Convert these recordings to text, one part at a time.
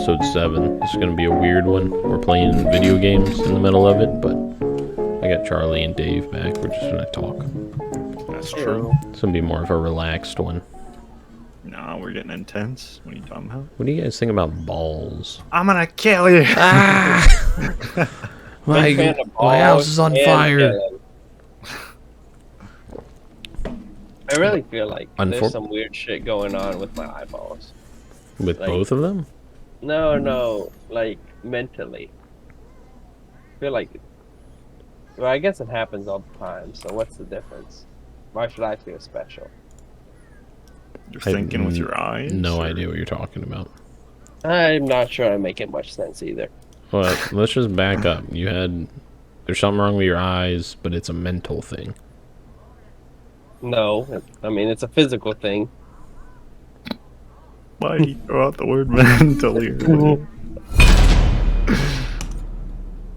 episode 7. This is going to be a weird one. We're playing video games in the middle of it, but I got Charlie and Dave back. We're just going to talk. That's true. It's going to be more of a relaxed one. No, we're getting intense. What are you talking about? What do you guys think about balls? I'm gonna kill you. My house is on fire. I really feel like there's some weird shit going on with my eyeballs. With both of them? No, like mentally. I feel like, well, I guess it happens all the time, so what's the difference? Why should I feel special? You're thinking with your eyes? No idea what you're talking about. I'm not sure I'm making much sense either. Well, let's just back up. There's something wrong with your eyes, but it's a mental thing. No, I mean, it's a physical thing. Why do you throw out the word mentally?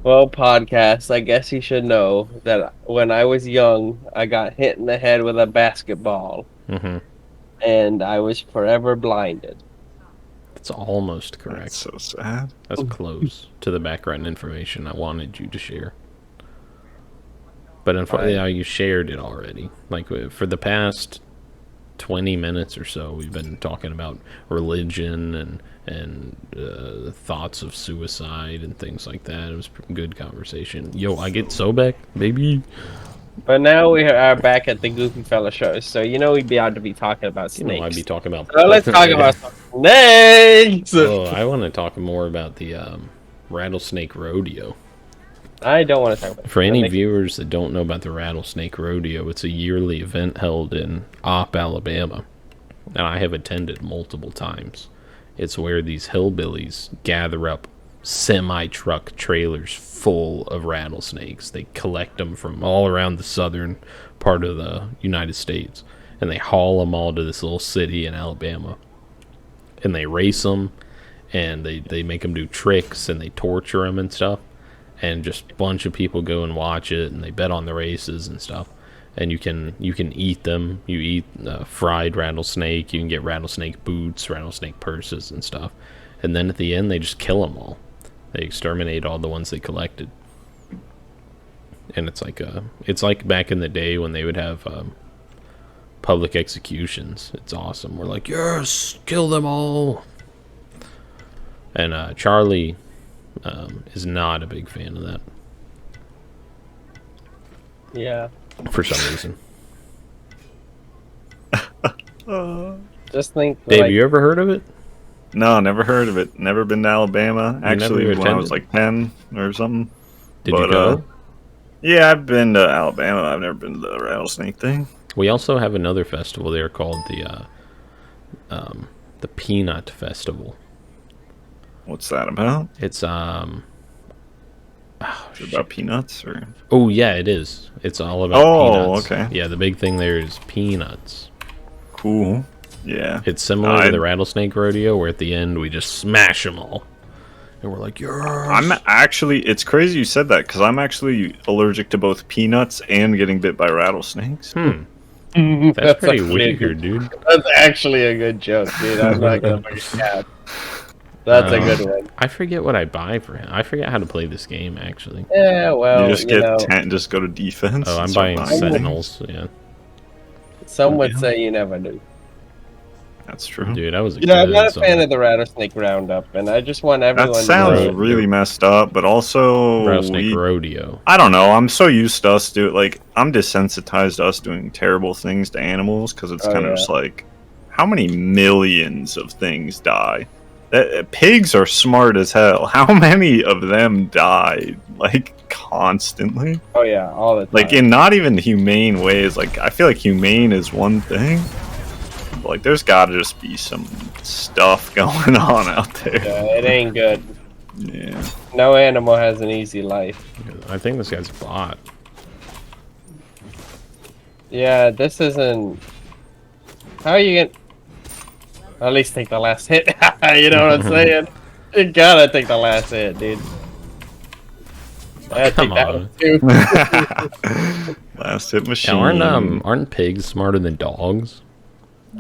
Well, podcast, I guess you should know that when I was young, I got hit in the head with a basketball. Mm-hmm. And I was forever blinded. That's almost correct. That's so sad. That's close to the background information I wanted you to share. But unfortunately, you shared it already. Like, for the past 20 minutes or so, we've been talking about religion and thoughts of suicide and things like that. It was a good conversation. Yo, I get Sobek, baby. But now we are back at the Goofy Fella show, so we'd be out to be talking about snakes. I'd be talking about... So let's talk about snakes! Oh, I want to talk more about the Rattlesnake Rodeo. I don't want to talk about For any viewers that don't know about the Rattlesnake Rodeo, it's a yearly event held in Opp, Alabama, and I have attended multiple times. It's where these hillbillies gather up semi-truck trailers full of rattlesnakes. They collect them from all around the southern part of the United States, and they haul them all to this little city in Alabama. And they race them, and they make them do tricks, and they torture them and stuff. And just a bunch of people go and watch it, and they bet on the races and stuff. And you can eat them. You eat fried rattlesnake. You can get rattlesnake boots, rattlesnake purses, and stuff. And then at the end, they just kill them all. They exterminate all the ones they collected. And it's like back in the day when they would have public executions. It's awesome. We're like, yes, kill them all. And Charlie is not a big fan of that. Yeah. For some reason. Just think... Dave, you ever heard of it? No, never heard of it. Never been to Alabama. Actually, when I was like 10 or something. Did you go? Yeah, I've been to Alabama. I've never been to the rattlesnake thing. We also have another festival there called the Peanut Festival. What's that about? It's Is it about peanuts or? Oh yeah, it is. It's all about peanuts. Okay. Yeah, the big thing there is peanuts. Cool. Yeah. It's similar to the Rattlesnake Rodeo, where at the end we just smash them all, and we're like, yes. It's crazy you said that, because I'm actually allergic to both peanuts and getting bit by rattlesnakes. That's pretty weird, dude. That's actually a good joke, dude. I'm not gonna make it cap. That's a good one. I forget what I buy for him. I forget how to play this game, actually. Yeah, well, you just just go to defense. Oh, I'm buying Sentinels. Yeah. Some would say you never do. That's true. Dude, I was I'm not a fan of the Rattlesnake Roundup, and I just want everyone that sounds really messed up, but also... Rattlesnake Rodeo. I don't know, I'm so used to us I'm desensitized to us doing terrible things to animals, because it's kind of just like, how many millions of things die? Pigs are smart as hell. How many of them die, like, constantly? Oh yeah, all the time. Like, in not even humane ways. Like, I feel like humane is one thing. Like, there's gotta just be some stuff going on out there. Yeah, it ain't good. Yeah. No animal has an easy life. I think this guy's a bot. Yeah, this isn't... How are you gonna... At least take the last hit. You know what I'm saying? You gotta take the last hit, dude. I Come take that on. one too. Last hit machine. Yeah, aren't pigs smarter than dogs?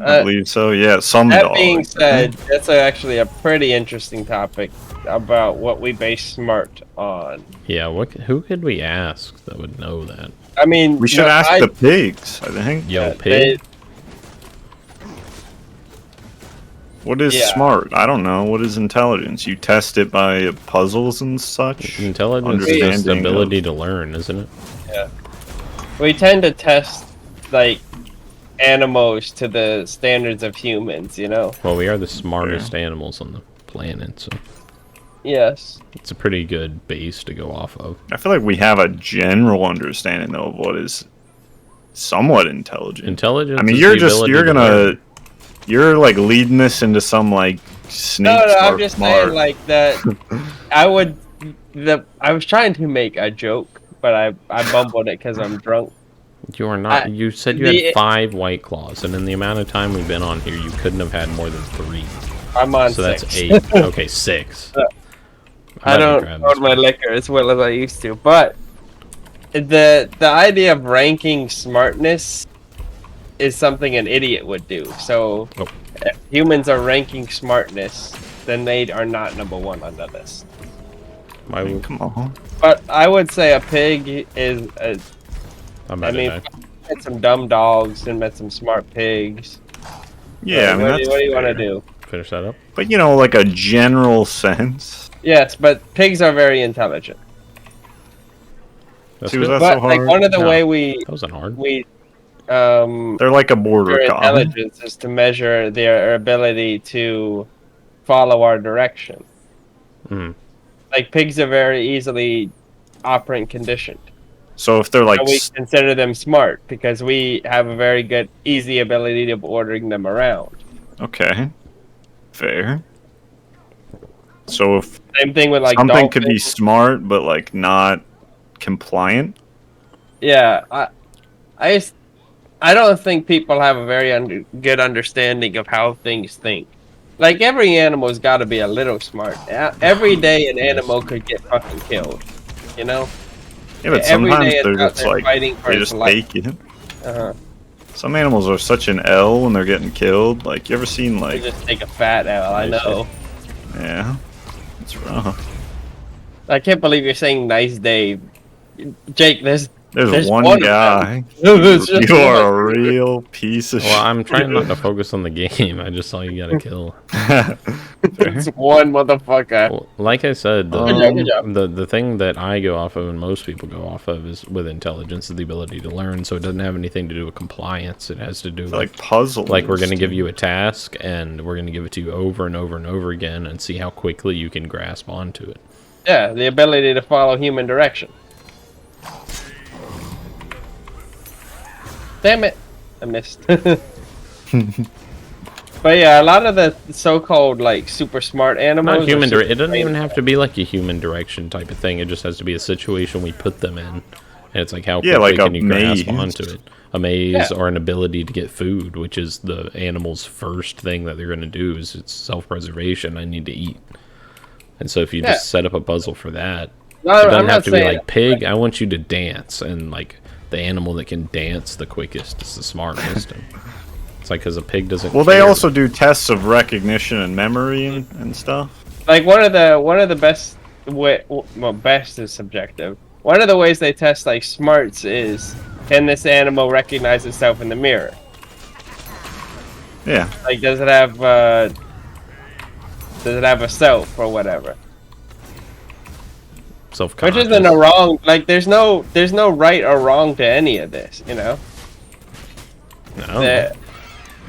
I believe so. Yeah, some That dogs. being said, that's actually a pretty interesting topic about what we base smart on. Yeah, who could we ask that would know that? I mean, we should ask the pigs, I think. Yo, pig. What is smart? I don't know. What is intelligence? You test it by puzzles and such? Intelligence is just the ability to learn, isn't it? Yeah. We tend to test, like, animals to the standards of humans, you know? Well, we are the smartest animals on the planet, so... Yes. It's a pretty good base to go off of. I feel like we have a general understanding, though, of what is somewhat intelligent. Intelligence. I mean, you're like leading this into some like snake. No, I'm just saying like that. I was trying to make a joke, but I bumbled it because I'm drunk. You are not. You said you had 5 White Claws, and in the amount of time we've been on here, you couldn't have had more than 3. I'm on so 6. That's 8. Okay, 6. I don't hold my liquor as well as I used to, but the idea of ranking smartness is something an idiot would do. So if humans are ranking smartness, then they are not number 1 on the list. Come on. But I would say a pig is I met some dumb dogs and met some smart pigs. Yeah, I mean, what do you want to do? Finish that up. But you know, like a general sense. Yes, but pigs are very intelligent. That's See, was good. that But so hard? like one of the way we That wasn't hard. they're like a border their collie. intelligence is to measure their ability to follow our direction. Mm. Like pigs are very easily operant conditioned. So if they're like, And we consider them smart because we have a very good, easy ability of ordering them around. okay, fair. So if Same thing with like something could be dolphins. smart but like not compliant. Yeah, I don't think people have a very good understanding of how things think. Like every animal's got to be a little smart. Every day an animal could get fucking killed, you know. Yeah, but Every sometimes day it's they're out just there like fighting for they its just life. take it. Uh-huh. Some animals are such an L when they're getting killed. Like you ever seen They like just take a fat L. I know. yeah, it's rough. I can't believe you're saying nice day, Jake. There's one one of guy. There's just You are a one. real piece of Well, I'm trying not to focus on the game. I just saw you got to kill. There's one motherfucker. Well, like I said, Good job. the thing that I go off of and most people go off of is with intelligence is the ability to learn. So it doesn't have anything to do with compliance. It has to do with like puzzles. like we're going to give you a task and we're going to give it to you over and over and over again and see how quickly you can grasp onto it. Yeah, the ability to follow human direction. Damn it, I missed. But yeah, a lot of the so-called like super smart animals. Not human. are It doesn't even super have to be like a human direction type of thing. It just has to be a situation we put them in, and it's like how quickly like a can you grasp maze. onto it? A maze or an ability to get food, which is the animal's first thing that they're going to do is it's self-preservation. I need to eat, and so if you just set up a puzzle for that, No, it doesn't I'm have not to be saying- like pig. I want you to dance, and like the animal that can dance the quickest is the smartest. And it's like because a pig doesn't. Well, they care. also do tests of recognition and memory and stuff. Like one of the best best is subjective. One of the ways they test like smarts is, can this animal recognize itself in the mirror? Yeah. Like does it have a self or whatever? Which Self-conscious. isn't a wrong. Like there's no right or wrong to any of this, you know. No. The-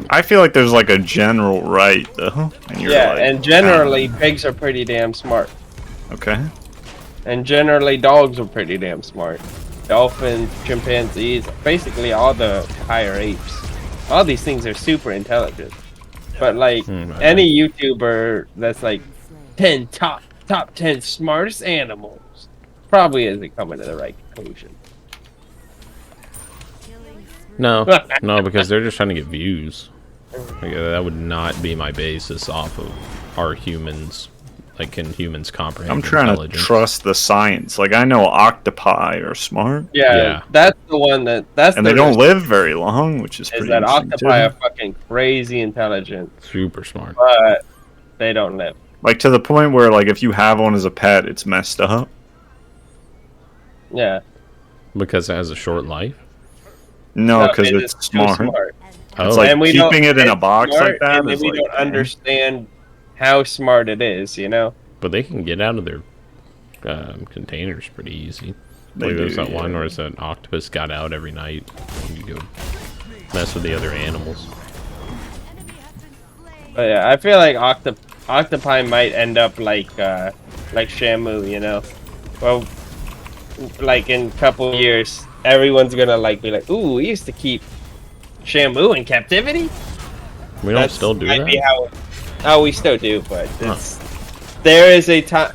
I feel like there's like a general right though. And you're yeah, like, and generally pigs are pretty damn smart, okay. and generally dogs are pretty damn smart. Dolphins, chimpanzees, basically all the higher apes. All these things are super intelligent. But like any YouTuber that's like 10 top 10 smartest animals probably isn't coming to the right conclusion. No, no, because they're just trying to get views. Like, that would not be my basis off of our humans Like, can humans comprehend I'm trying to intelligence? trust the science. Like, I know octopi are smart. Yeah, that's the one that's and the they don't risk, live very long, which is pretty that interesting octopi too. are fucking crazy intelligent, Super smart. but they don't live. Like, to the point where, like, if you have one as a pet, it's messed up. Yeah. Because it has a short life? No, because it it's is too smart. Oh, It's like And we don't- keeping it in a it's box smart, like that and is we like, don't understand how smart it is, you know? but they can get out of their containers pretty easy. They Like, there's do, that one yeah. where it's an octopus got out every night. And you go mess with the other animals. But yeah, I feel like octopi might end up like Shamu, you know? Well, like in a couple years, everyone's gonna like be like, "Ooh, we used to keep Shamu in captivity." We don't still do might be that? how we still do, but there is a time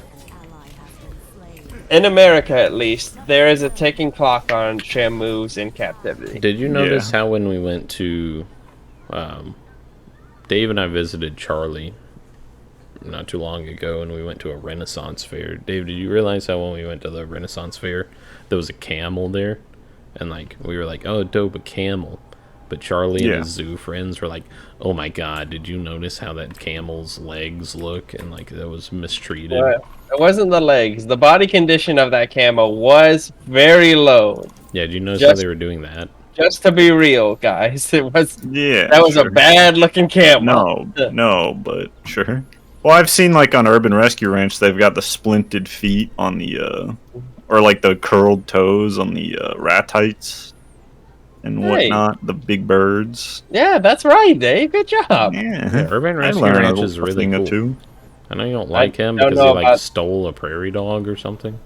in America, at least, there is a ticking clock on Shamus in captivity. Did you notice how when we went to... Dave and I visited Charlie not too long ago, and we went to a Renaissance fair. Dave, did you realize how when we went to the Renaissance fair, there was a camel there? And, like, we were like, oh, dope, a camel. But Charlie and his zoo friends were like, oh my god, did you notice how that camel's legs look? And, like, that was mistreated. It wasn't the legs. The body condition of that camel was very low. Yeah, did you notice how they were doing that? Just to be real, guys, it was that was a bad looking camel. No, but sure. Well, I've seen like on Urban Rescue Ranch, they've got the splinted feet on the, or like the curled toes on the ratites and whatnot. The big birds. Yeah, that's right, Dave. Good job. Yeah, Urban Rescue Ranch is really cool. I know you don't like him because he like stole a prairie dog or something.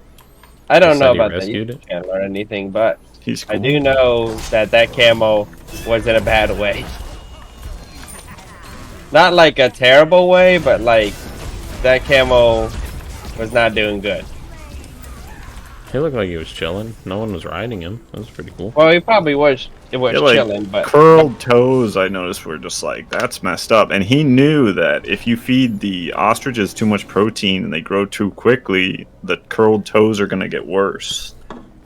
I don't know about that. You can't learn anything, but he's cool. I do know that camel was in a bad way. Not like a terrible way, but like that camel was not doing good. He looked like he was chilling. No one was riding him. That was pretty cool. Well, he probably was. It was like, chilling, but curled toes, I noticed, were just like, that's messed up. And he knew that if you feed the ostriches too much protein and they grow too quickly, the curled toes are going to get worse,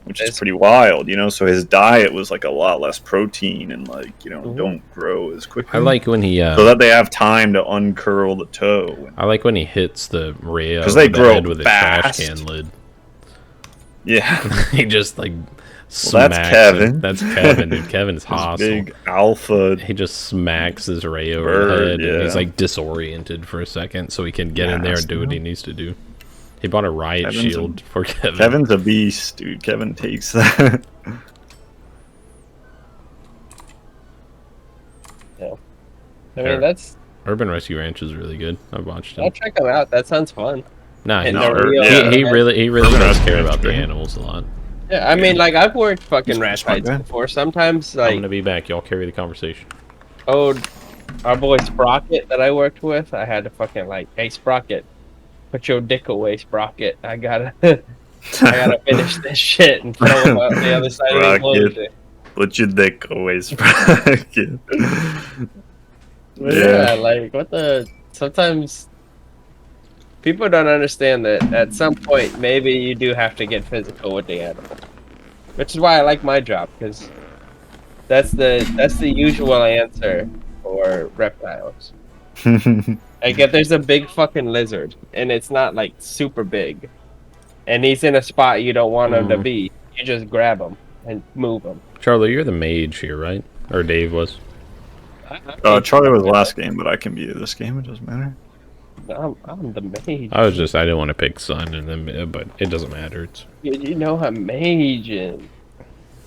which is pretty wild, you know? So his diet was like a lot less protein and like, you know, don't grow as quickly. I like when he so that they have time to uncurl the toe. I like when he hits the rail because they grow head with fast. a trash can lid. Yeah. He just like that's Kevin. That's Kevin, dude. Kevin's hostile. Big alpha. He just smacks his ray over the head, yeah. and he's like disoriented for a second, so he can get in there and do what he needs to do. He bought a riot shield for Kevin. Kevin's a beast, dude. Kevin takes that. Yeah. I mean, that's Urban Rescue Ranch is really good. I've watched it. I'll check him out. That sounds fun. Nah, he he really does care about the animals a lot. Yeah, I mean, like, I've worked fucking rat fights before. Sometimes, like... I'm gonna be back. Y'all carry the conversation. Oh, our boy Sprocket that I worked with, I had to fucking, like, hey, Sprocket, put your dick away, Sprocket. I gotta finish this shit and throw him out the other side of the enclosure. Put your dick away, Sprocket. Yeah, like, what the... Sometimes... People don't understand that at some point, maybe you do have to get physical with the animal. Which is why I like my job, because that's the usual answer for reptiles. Like, if there's a big fucking lizard, and it's not, like, super big, and he's in a spot you don't want him to be, you just grab him and move him. Charlie, you're the mage here, right? Or Dave was? Charlie was the last game, but I can be this game. It doesn't matter. I'm the mage. I didn't want to pick Sun, and then, but it doesn't matter. It's you know I'm maging.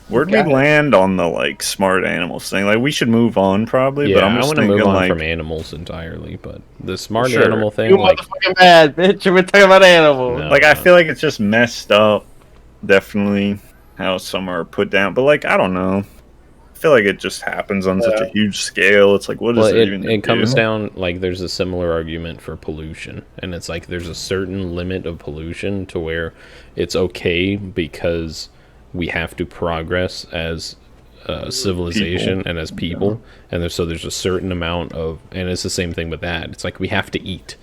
Where'd we land on the like smart animals thing? Like we should move on probably. Yeah, but I'm just I want to move on like, from animals entirely. But the smart animal thing, You like, motherfucking bad bitch. We're talking about animals. No. like I feel like it's just messed up. Definitely how some are put down, but like I don't know. I feel like it just happens on such a huge scale. It's like, what is it even? It comes down, like, there's a similar argument for pollution. And it's like, there's a certain limit of pollution to where it's okay because we have to progress as civilization and as people. And so there's a certain amount of, and it's the same thing with that. It's like, we have to eat.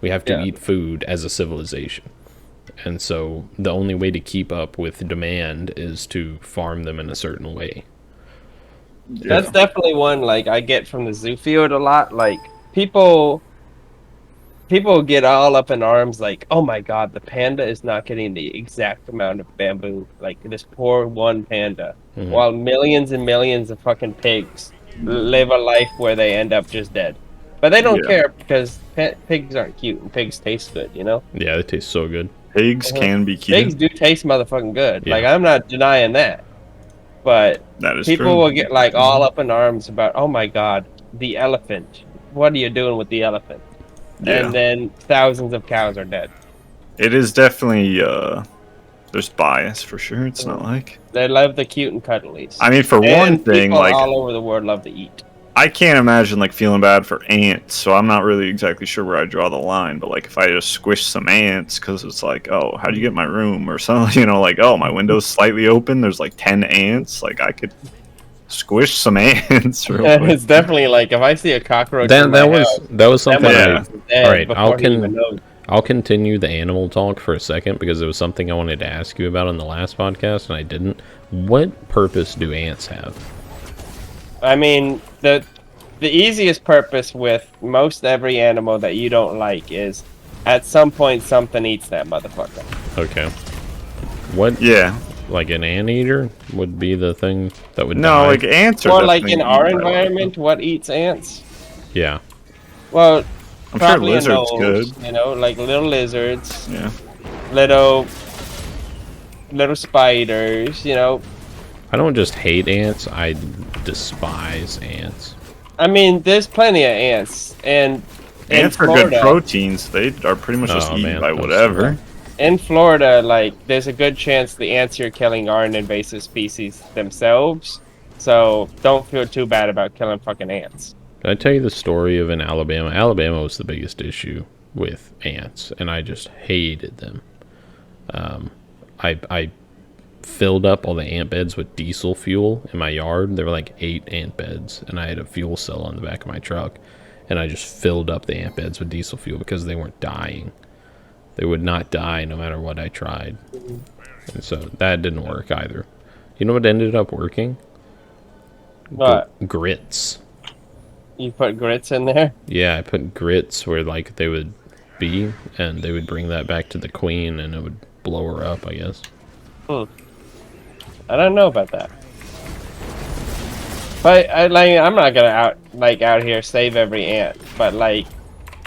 We have to eat food as a civilization. And so the only way to keep up with demand is to farm them in a certain way. That's definitely one like I get from the zoo field a lot. Like people get all up in arms like, oh my god, the panda is not getting the exact amount of bamboo. Like this poor one panda. While millions and millions of fucking pigs live a life where they end up just dead. But they don't care because pigs aren't cute and pigs taste good, you know? Yeah, they taste so good. Pigs can be cute. Pigs do taste motherfucking good. Yeah. Like, I'm not denying that. But that is people true. will get, like, all up in arms about, oh my god, the elephant. What are you doing with the elephant? Yeah. And then thousands of cows are dead. It is definitely, there's bias for sure. It's not like... They love the cute and cuddlies. I mean, for one thing, people like... all over the world love to eat. I can't imagine, like, feeling bad for ants, so I'm not really exactly sure where I draw the line. But, like, if I just squish some ants, because it's like, oh, how'd you get my room? Or something, you know, like, oh, my window's slightly open, there's, like, 10 ants. Like, I could squish some ants real quick. It's definitely, like, if I see a cockroach That was something Alright, I'll continue the animal talk for a second, because it was something I wanted to ask you about on the last podcast, and I didn't. What purpose do ants have? I mean, the easiest purpose with most every animal that you don't like is at some point something eats that motherfucker. Okay. What? Yeah. Like an anteater would be the thing that would No, die? like ants are Or like in definitely our eaten by environment, what eats ants? Yeah. Well, I'm sure probably lizards anoles, good. you know, like little lizards, Yeah. little spiders, you know. I don't just hate ants, I despise ants. I mean, there's plenty of ants, and in Ants are Florida, good proteins. They are pretty much just eaten by that's whatever. in Florida, like, there's a good chance the ants you're killing are an invasive species themselves. So don't feel too bad about killing fucking ants. Did I tell you the story of in Alabama? Alabama was the biggest issue with ants, and I just hated them. I filled up all the ant beds with diesel fuel in my yard. There were like 8 ant beds, and I had a fuel cell on the back of my truck, and I just filled up the ant beds with diesel fuel because they weren't dying. They would not die no matter what I tried. And so that didn't work either. You know what ended up working? What? Grits. You put grits in there? Yeah, I put grits where like they would be, and they would bring that back to the queen, and it would blow her up, I guess. I don't know about that. But I'm not gonna out here save every ant. But like,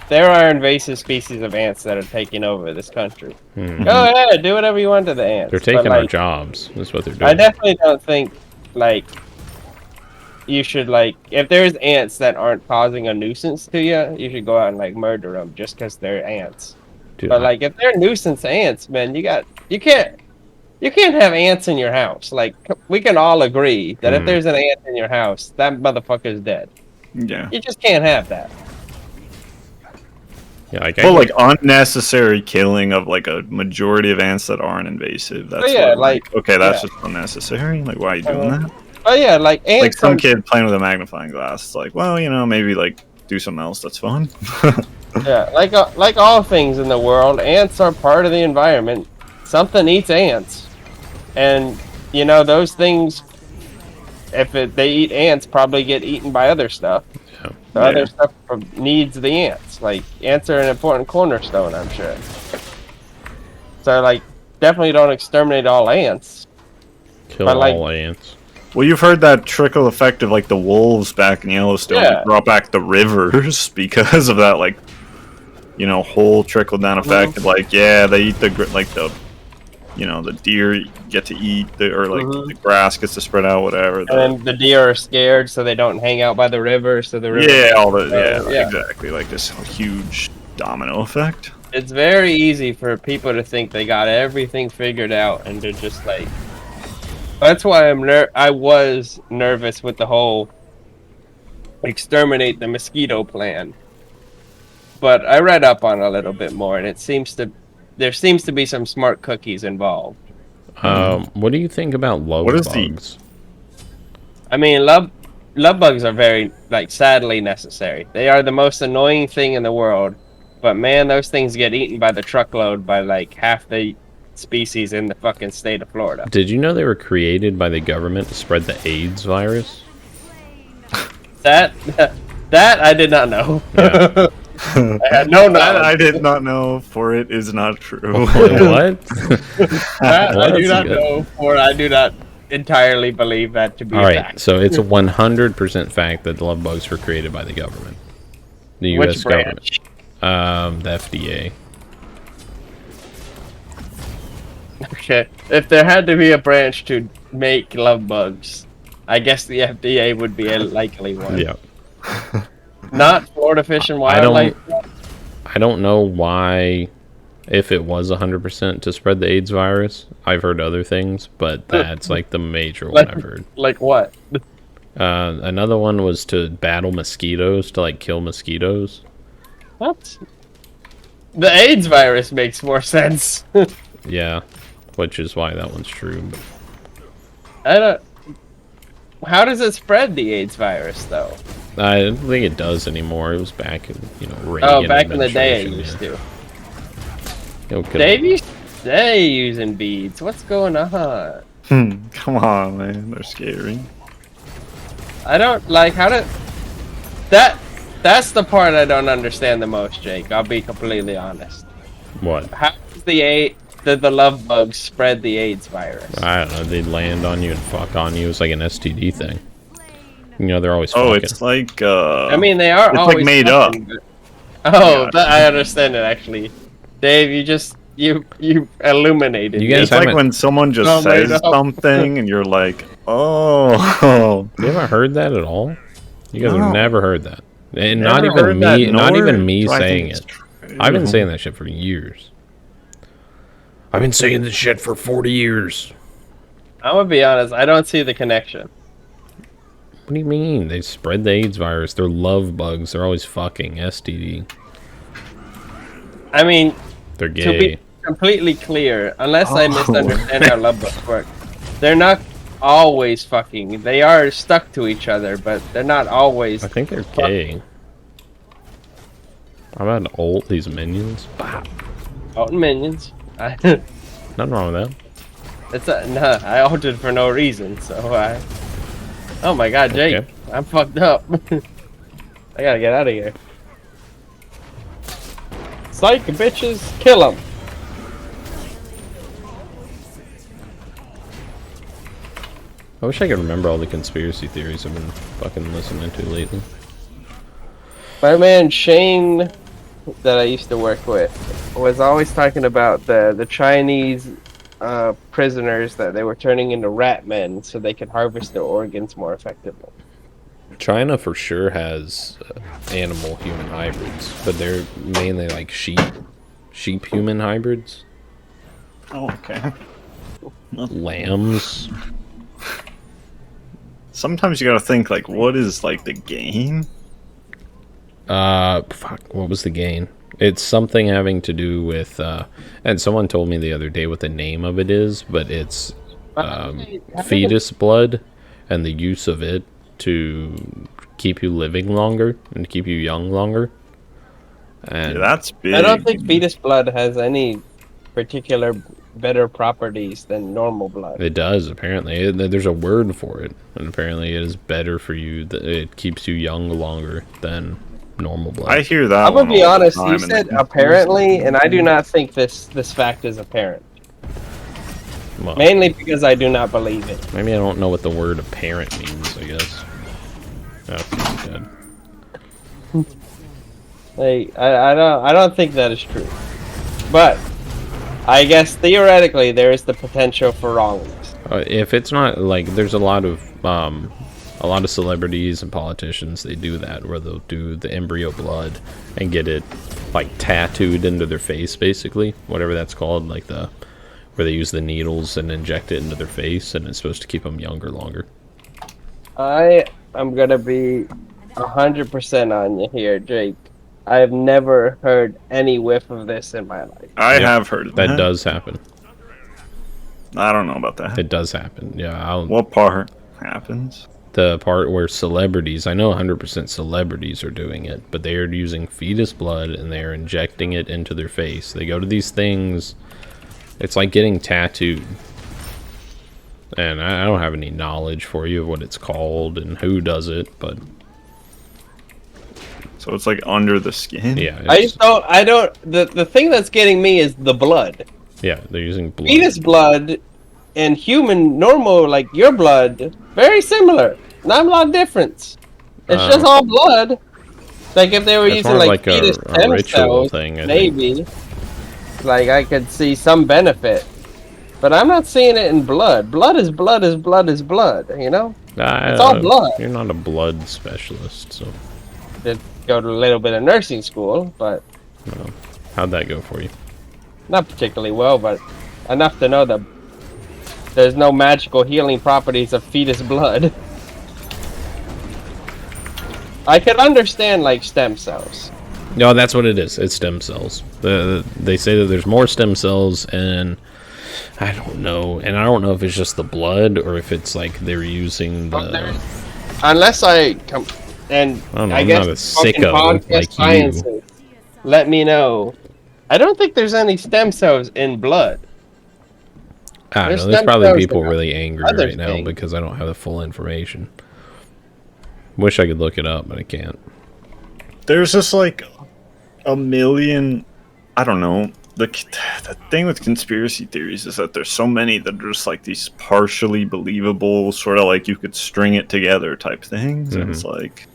there are invasive species of ants that are taking over this country. Mm-hmm. Go ahead, do whatever you want to the ants. They're taking but, our like, jobs. That's what they're doing. I definitely don't think like you should like if there's ants that aren't causing a nuisance to you, you should go out and like murder them just because they're ants. Dude, But like if they're nuisance ants, man, you can't have ants in your house. Like we can all agree that if there's an ant in your house, that motherfucker's dead. Yeah. You just can't have that. yeah, like, Well, like unnecessary killing of like a majority of ants that aren't invasive. That's yeah, what, like- okay, that's yeah. just unnecessary. Like, why are you doing that? But yeah, like ants. Like some are- kid playing with a magnifying glass. It's like, well, you know, maybe like do something else that's fun. Yeah, like all things in the world, ants are part of the environment. Something eats ants, and you know those things. If they eat ants, probably get eaten by other stuff. Yeah. The other stuff needs the ants. Like ants are an important cornerstone, I'm sure. So like, definitely don't exterminate all ants. kill but, like- all ants. Well, you've heard that trickle effect of like the wolves back in Yellowstone. Yeah. They brought back the rivers because of that, like, you know, whole trickle down effect. Of, like, yeah, they eat the you know, the deer get to eat the grass gets to spread out, whatever. And then the deer are scared, so they don't hang out by the river. So the river. Yeah, all the yeah. exactly, like this huge domino effect. It's very easy for people to think they got everything figured out, and they're just like. That's why I was nervous with the whole exterminate the mosquito plan. But I read up on it a little bit more, and there seems to be some smart cookies involved. What do you think about love What is bugs? I mean, love bugs are very, like, sadly necessary. They are the most annoying thing in the world, But man, those things get eaten by the truckload by like half the species in the fucking state of Florida. Did you know they were created by the government to spread the AIDS virus? That I did not know. Yeah. I had no knowledge. That I did not know, for it is not true. What? That Well, I do that's not good. know, or I do not entirely believe that to be All a right, fact. so it's a 100% fact that love bugs were created by the government, the U.S. Which government, branch? the FDA. Okay, if there had to be a branch to make love bugs, I guess the FDA would be a likely one. Yeah. Not Florida Fish and I don't- Wildlife. I don't know why, if it was 100% to spread the AIDS virus. I've heard other things, but that's like the major one I've heard. Like what? Another one was to battle mosquitoes, to like kill mosquitoes. What? The AIDS virus makes more sense. Yeah, which is why that one's true. But I don't. How does it spread the AIDS virus though? I don't think it does anymore. It was back in, Reagan Oh, back in the day it administration, used to. yeah. It could- Dave used to stay using beads. What's going on? Come on, man. They're scary. I don't like how to. That's the part I don't understand the most, Jake. I'll be completely honest. What? How does the love bugs spread the AIDS virus? I don't know. They'd land on you and fuck on you. It's like an STD thing. They're always Oh, fucking. it's like I mean, they are it's like always made fucking, up. but- Oh, I understand it actually. Dave, you illuminated. You me. guys it's like haven't- when someone just Oh, made says up. something and you're like, oh. You haven't heard that at all? You guys No. have never heard that. And Never not even heard that, me. Not nor even me do I think saying it's it. true. I've been saying that shit for years. I've been saying this shit for 40 years. I'm gonna be honest. I don't see the connection. What do you mean? They spread the AIDS virus. They're love bugs. They're always fucking STD. I mean, They're to gay. be completely clear, unless I Oh. misunderstand how love bugs work, they're not always fucking. They are stuck to each other, but they're not always. I think they're gay. I'm about to ult these minions. Bah. Out in minions. Nothing wrong with that. No, I altered for no reason, so I. Oh my god, Jake, Okay. I'm fucked up. I gotta get out of here. Psych, bitches, kill them. I wish I could remember all the conspiracy theories I've been fucking listening to lately. My man Shane, that I used to work with, was always talking about the Chinese prisoners that they were turning into rat men so they could harvest their organs more effectively. China for sure has animal human hybrids, but they're mainly like sheep human hybrids, Oh, okay. lambs. Sometimes you gotta think, like, what is, like, the gain? Fuck, what was the gain? It's something having to do with and someone told me the other day what the name of it is, but it's fetus blood and the use of it to keep you living longer and keep you young longer. And Yeah, that's big. I don't think fetus blood has any particular better properties than normal blood. it does, apparently. There's a word for it, and apparently it is better for you. It keeps you young longer than normal blood. I hear that. I'm gonna one be all the honest. time, You and said it- apparently, and I do not think this fact is apparent. Well, Mainly because I do not believe it. maybe I don't know what the word apparent means, I guess. Oh, he's dead. Like, I don't think that is true. But I guess theoretically there is the potential for wrongness. If it's not like, there's a lot of celebrities and politicians, they do that where they'll do the embryo blood and get it like tattooed into their face, basically, whatever that's called, like where they use the needles and inject it into their face, and it's supposed to keep them younger longer. I am gonna be 100% on you here, Jake. I have never heard any whiff of this in my life. I Yep. have heard of That does happen. I don't know about that. It does happen. Yeah, What part happens? the part where celebrities, I know 100% celebrities are doing it, but they are using fetus blood and they're injecting it into their face. They go to these things, it's like getting tattooed. And I don't have any knowledge for you of what it's called and who does it, but So it's like under the skin? yeah. I don't, the thing that's getting me is the blood. Yeah, they're using blood. Fetus blood and human, normal, like your blood, very similar. Not a lot of difference. It's just all blood. Like if they were It's using more like fetus a stem ritual cells, thing, I think. maybe. Like I could see some benefit. But I'm not seeing it in blood. Blood is blood is blood is blood, you know? It's all blood. You're not a blood specialist, so Did go to a little bit of nursing school, but how'd that go for you? not particularly well, but enough to know that there's no magical healing properties of fetus blood. I could understand like stem cells. No, that's what it is. It's stem cells. They say that there's more stem cells, and I don't know. And I don't know if it's just the blood or if it's like they're using the. Unless I come and I don't know, I I'm guess not a fucking sicko podcast like you. sciences, let me know. I don't think there's any stem cells in blood. I don't There's know. There's stem probably cells people in really angry other right now things. because I don't have the full information. Wish I could look it up, but I can't. There's just like a million, I don't know. The thing with conspiracy theories is that there's so many that are just like these partially believable, sort of like you could string it together type things. And it's like,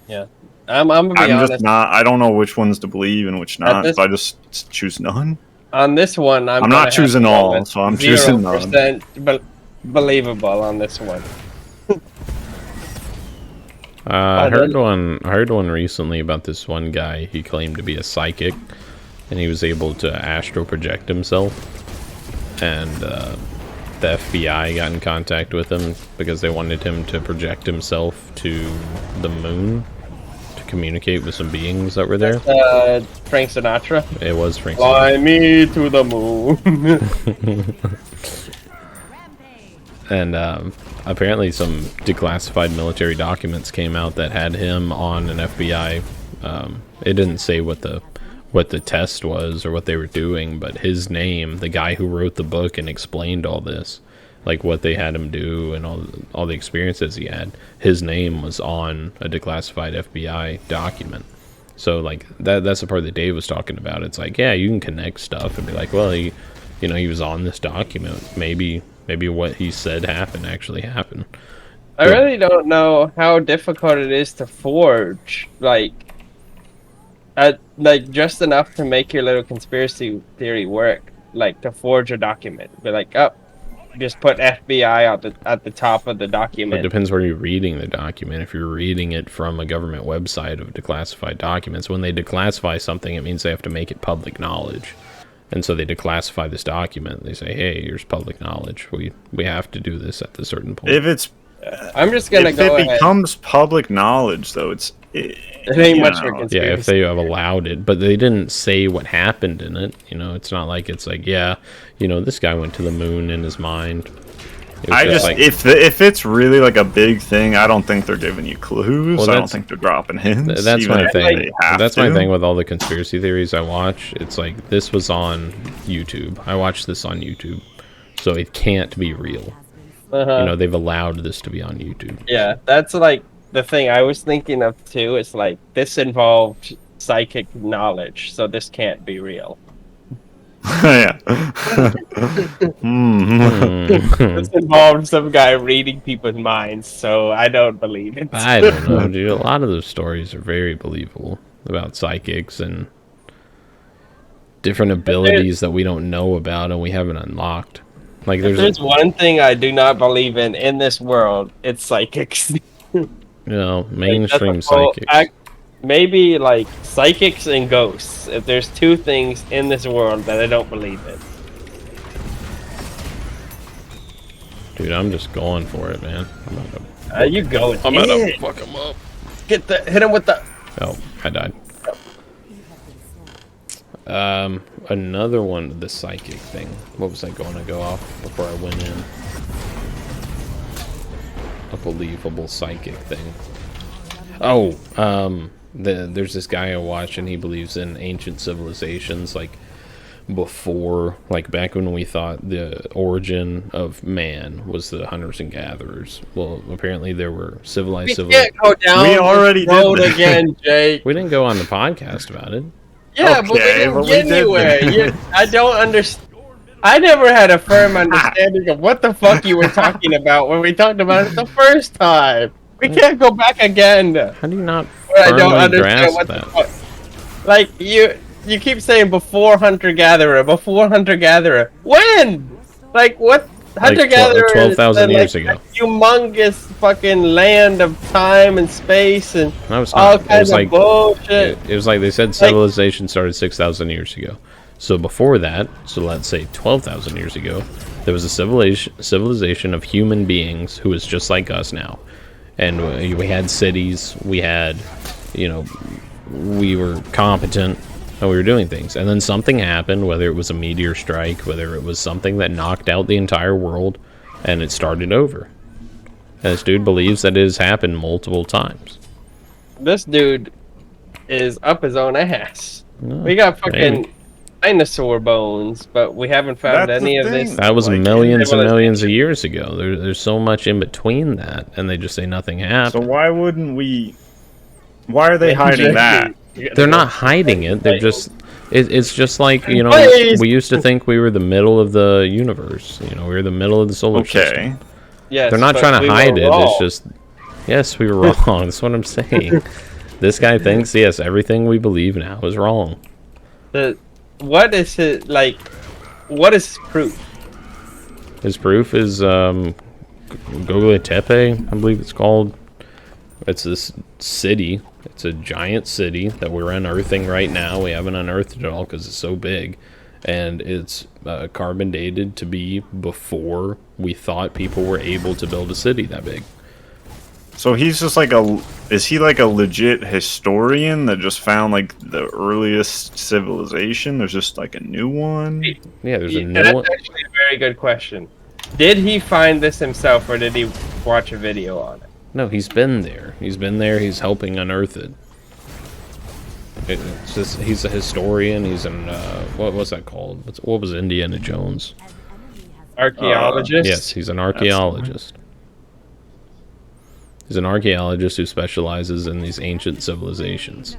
I'm gonna be honest. just not, I don't know which ones to believe and which not, this- so I just choose none. On this one, I'm not gonna have choosing to go all, with so I'm choosing none. 0% believable on this one. I heard one recently about this one guy. He claimed to be a psychic, and he was able to astral project himself. And the FBI got in contact with him because they wanted him to project himself to the moon to communicate with some beings that were there. Frank Sinatra. It was Frank Sinatra. Fly me to the moon. And apparently some declassified military documents came out that had him on an FBI. It didn't say what the test was or what they were doing, but his name, the guy who wrote the book and explained all this, like what they had him do and all the experiences he had, his name was on a declassified FBI document. So like that's the part that Dave was talking about. It's like, yeah, you can connect stuff and be like, well, he was on this document. Maybe what he said actually happened. I really don't know how difficult it is to forge, like just enough to make your little conspiracy theory work, like to forge a document. Be like, oh, just put FBI at the top of the It document. depends where you're reading the document. If you're reading it from a government website of declassified documents, when they declassify something, it means they have to make it public knowledge. And so they declassify this document. They say, hey, here's public knowledge. We have to do this at a certain point. If it's I'm just gonna if go it ahead. becomes public knowledge, though, it ain't much for conspiracy. Yeah, if they have allowed it, but they didn't say what happened in it. It's not like it's like, yeah, this guy went to the moon in his mind. It was like, if it's really like a big thing, I don't think they're giving you clues. Well, I don't think they're dropping hints. that's even my if thing. they have That's my to. thing with all the conspiracy theories I watch. It's like this was on YouTube. I watched this on YouTube, so it can't be real. They've allowed this to be on YouTube. Yeah, that's like the thing I was thinking of too. It's like this involved psychic knowledge, so this can't be real. Yeah. This involved some guy reading people's minds, so I don't believe it. I don't know, dude. A lot of those stories are very believable about psychics and different abilities that we don't know about and we haven't unlocked. Like There's one thing I do not believe in this world, it's psychics. mainstream psychics. Maybe like psychics and ghosts. If there's two things in this world that I don't believe in. Dude, I'm just going for it, man. You go. I'm gonna fuck him up. Hit him with the. Oh, I died. Another one, the psychic thing. What was I going to go off before I went in? a believable psychic thing. Oh, there's this guy I watch, and he believes in ancient civilizations, like before, like back when we thought the origin of man was the hunters and gatherers. Well, apparently there were civilized civilizations. Go down We already road did again, Jake. We didn't go on the podcast about it. Yeah, Okay, but we but didn't we get did anywhere. I don't understand. I never had a firm understanding of what the fuck you were talking about when we talked about it the first time. We can't go back again. How do you not I don't firmly understand grasp what that? the fuck. Like you keep saying before hunter gatherer. When? Like what? Hunter gatherer. 12,000 years ago. Humongous fucking land of time and space and No, it's all not. It kinds was of like bullshit. it was like they said civilization started 6,000 years ago. So before that, so let's say 12,000 years ago, there was a civilization of human beings who was just like us now. And we had cities, we had, we were competent, and we were doing things. And then something happened, whether it was a meteor strike, whether it was something that knocked out the entire world, and it started over. And this dude believes that it has happened multiple times. This dude is up his own ass. No, We got fucking maybe. dinosaur bones, but we haven't found That's any the of this. thing. That was Like, millions and civilization. millions of years ago. There's so much in between that, and they just say nothing So happened. why wouldn't we? Why are they hiding that? They're not hiding it. They're just. It's just like Please. we used to think we were the middle of the universe. We were the middle of the solar system. Okay. Yes, They're not but trying we to were hide it. wrong. It's just, yes, we were wrong. That's what I'm saying. This guy thinks, yes, everything we believe now is wrong. What is it like? What is proof? His proof is Göbekli Tepe, I believe it's called. It's this city. It's a giant city that we're unearthing right now. We haven't unearthed it all because it's so big. And it's carbon dated to be before we thought people were able to build a city that big. So he's just like is he like a legit historian that just found like the earliest civilization? There's just like a new one? Yeah, there's a Yeah, new that's one. actually a very good question. Did he find this himself, or did he watch a video on it? No, he's been there. He's been there. He's helping unearth it. It's just, he's a historian. He's an what's that called? What was Indiana Jones? Archaeologist. Yes, he's an archaeologist. He's an archaeologist who specializes in these ancient civilizations,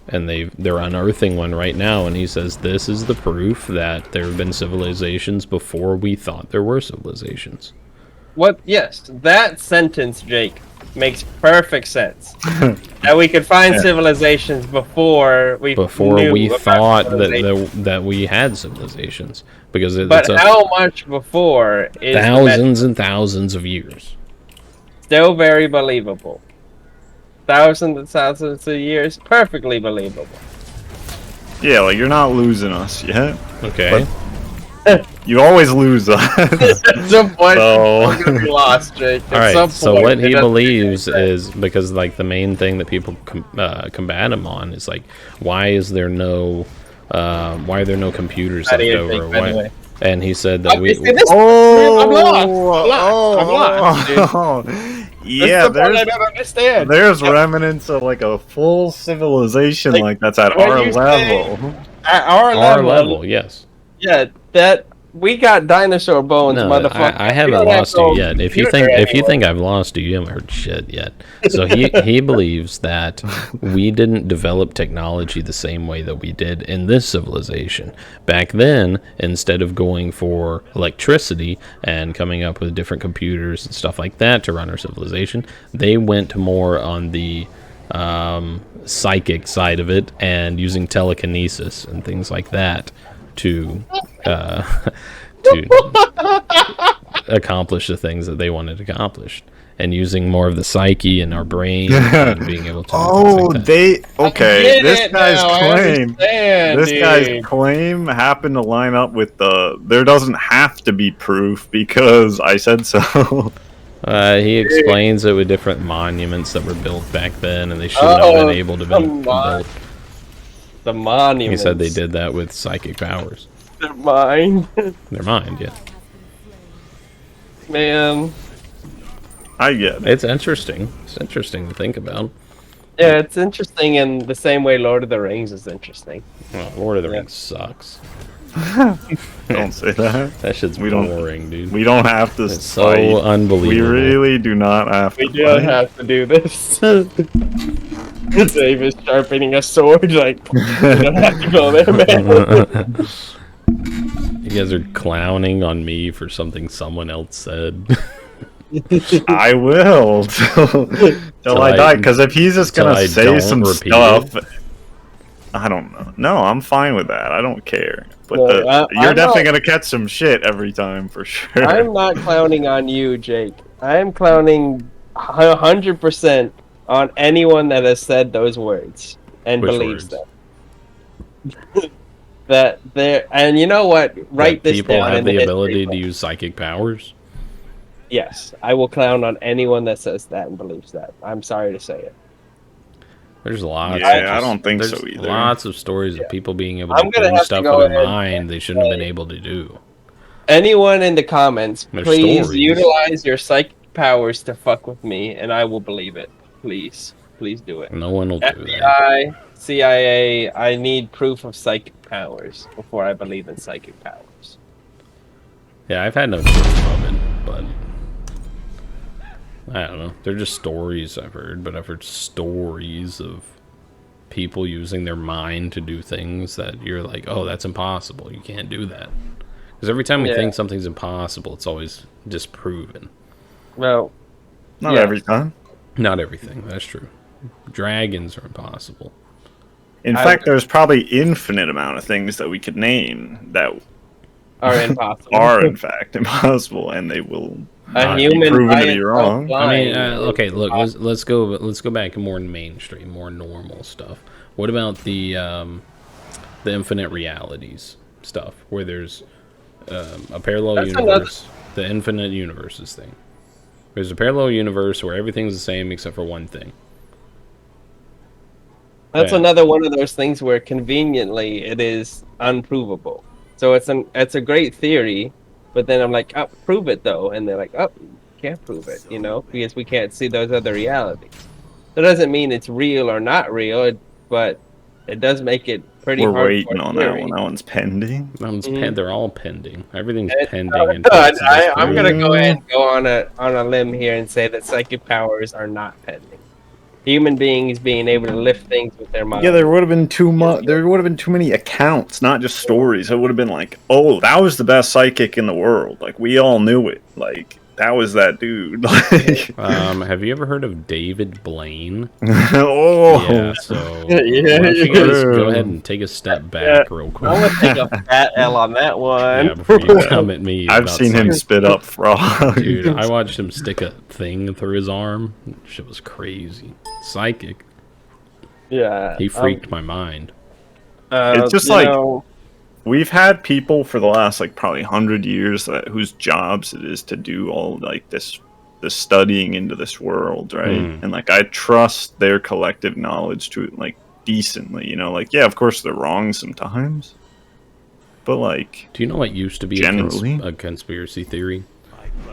and they're unearthing one right now. And he says this is the proof that there have been civilizations before we thought there were civilizations. What? Yes, that sentence, Jake, makes perfect sense. That we could find civilizations before we Before we about thought civilization. that we had civilizations, because But it's how much before is thousands and thousands of years. still very believable? Thousands and thousands of years, perfectly believable. Yeah, like you're not losing us yet. Okay. You always lose us. At some point, So- we're gonna be lost, Jake. At All right. some So point, what it he doesn't believes make sense. is, because like the main thing that people combat him on is like, why are there no computers How left do you over? think, by the way? And he said that we. This- Oh, I'm lost, dude. Yeah, That's the part I there's don't understand. remnants of like a full civilization like that's at when our you level. At our Our level, level, yes. yeah, that we got dinosaur bones, No, motherfucker. I haven't lost you yet. If you think I've lost you, you haven't heard shit yet. So he believes that we didn't develop technology the same way that we did in this civilization. Back then, instead of going for electricity and coming up with different computers and stuff like that to run our civilization, they went more on the psychic side of it and using telekinesis and things like that to accomplish the things that they wanted accomplished, and using more of the psyche in our brain and being able to do things like that. This guy's claim. This dude. guy's claim happened to line up with there doesn't have to be proof because I said so. He explains it with different monuments that were built back then, and they shouldn't have been able to be come on. built. The monument. He said they did that with psychic powers. Their mind, Their mind, yeah. man. I get it. It's interesting. It's interesting to think about. Yeah, it's interesting in the same way Lord of the Rings is interesting. Well, Lord of the Rings sucks. Don't say that. That shit's boring, dude. We don't have to It's fight. so unbelievable. We really do not have to We don't fight. have to do this. Dave is sharpening a sword, like, we don't have to go there, man. You guys are clowning on me for something someone else said. I will till I die. Because if he's just till gonna I say don't some repeat stuff, I don't know. No, I'm fine with that. I don't care. But No, you're I'm definitely not- gonna catch some shit every time for sure. I'm not clowning on you, Jake. I am clowning 100% on anyone that has said those words and Which believes words? them. That there, and you know what? Write That this people down have in the history ability book. to use psychic powers. Yes, I will clown on anyone that says that and believes that. I'm sorry to say it. There's lots. Yeah, of I don't think there's so either. Lots of stories of people being able I'm to gonna do have to stuff go with their ahead mind they shouldn't have been able to do. Anyone in the comments, There's please stories. utilize your psychic powers to fuck with me, and I will believe it. Please, please do it. No one will do that. FBI, CIA, I need proof of psychic powers before I believe in psychic powers. Yeah, I've had no proof of it, but I don't know. They're just stories I've heard, but I've heard stories of people using their mind to do things that you're like, oh, that's impossible. You can't do that. Because every time we Yeah. think something's impossible, it's always disproven. Well, Not yeah. every time. Not everything. That's true. Dragons are impossible. In I- fact, there's probably infinite amount of things that we could name that are impossible. are in fact impossible, and they will a not be human proven by to be itself wrong. I mean, flying okay, is look, impossible. let's go back to more mainstream, more normal stuff. What about the infinite realities stuff, where there's a parallel That's universe, the infinite universes thing. There's a parallel universe where everything's the same except for one thing. That's Yeah. another one of those things where conveniently it is unprovable. So it's a great theory, but then I'm like, oh, prove it though, and they're like, oh, can't prove it, you know, because we can't see those other realities. That doesn't mean it's real or not real, but it does make it pretty We're hard. waiting on that one. That one's pending. They're all pending. Everything's And- pending. I'm until it's gonna disproven. go ahead and go on a limb here and say that psychic powers are not pending. Human beings being able to lift things with their mind. Yeah, there would have been too much. There would have been too many accounts, not just stories. It would have been like, oh, that was the best psychic in the world. Like we all knew it. Like that was that dude. Like, Have you ever heard of David Blaine? oh, Yeah, so Yeah, why don't you guys yeah. go ahead and take a step back real quick. I'm gonna take a fat L on that one. Yeah, before you come at me. I've about seen him something. spit up frogs. Dude, I watched him stick a thing through his arm. Shit was crazy. Psychic. Yeah, He freaked my mind. It's just you like- know, We've had people for the last like probably 100 years that whose jobs it is to do all like this studying into this world, right? Mm. And like I trust their collective knowledge to like decently, you know, like yeah, of course they're wrong sometimes, but like Do you know what used to be Generally. a conspiracy theory?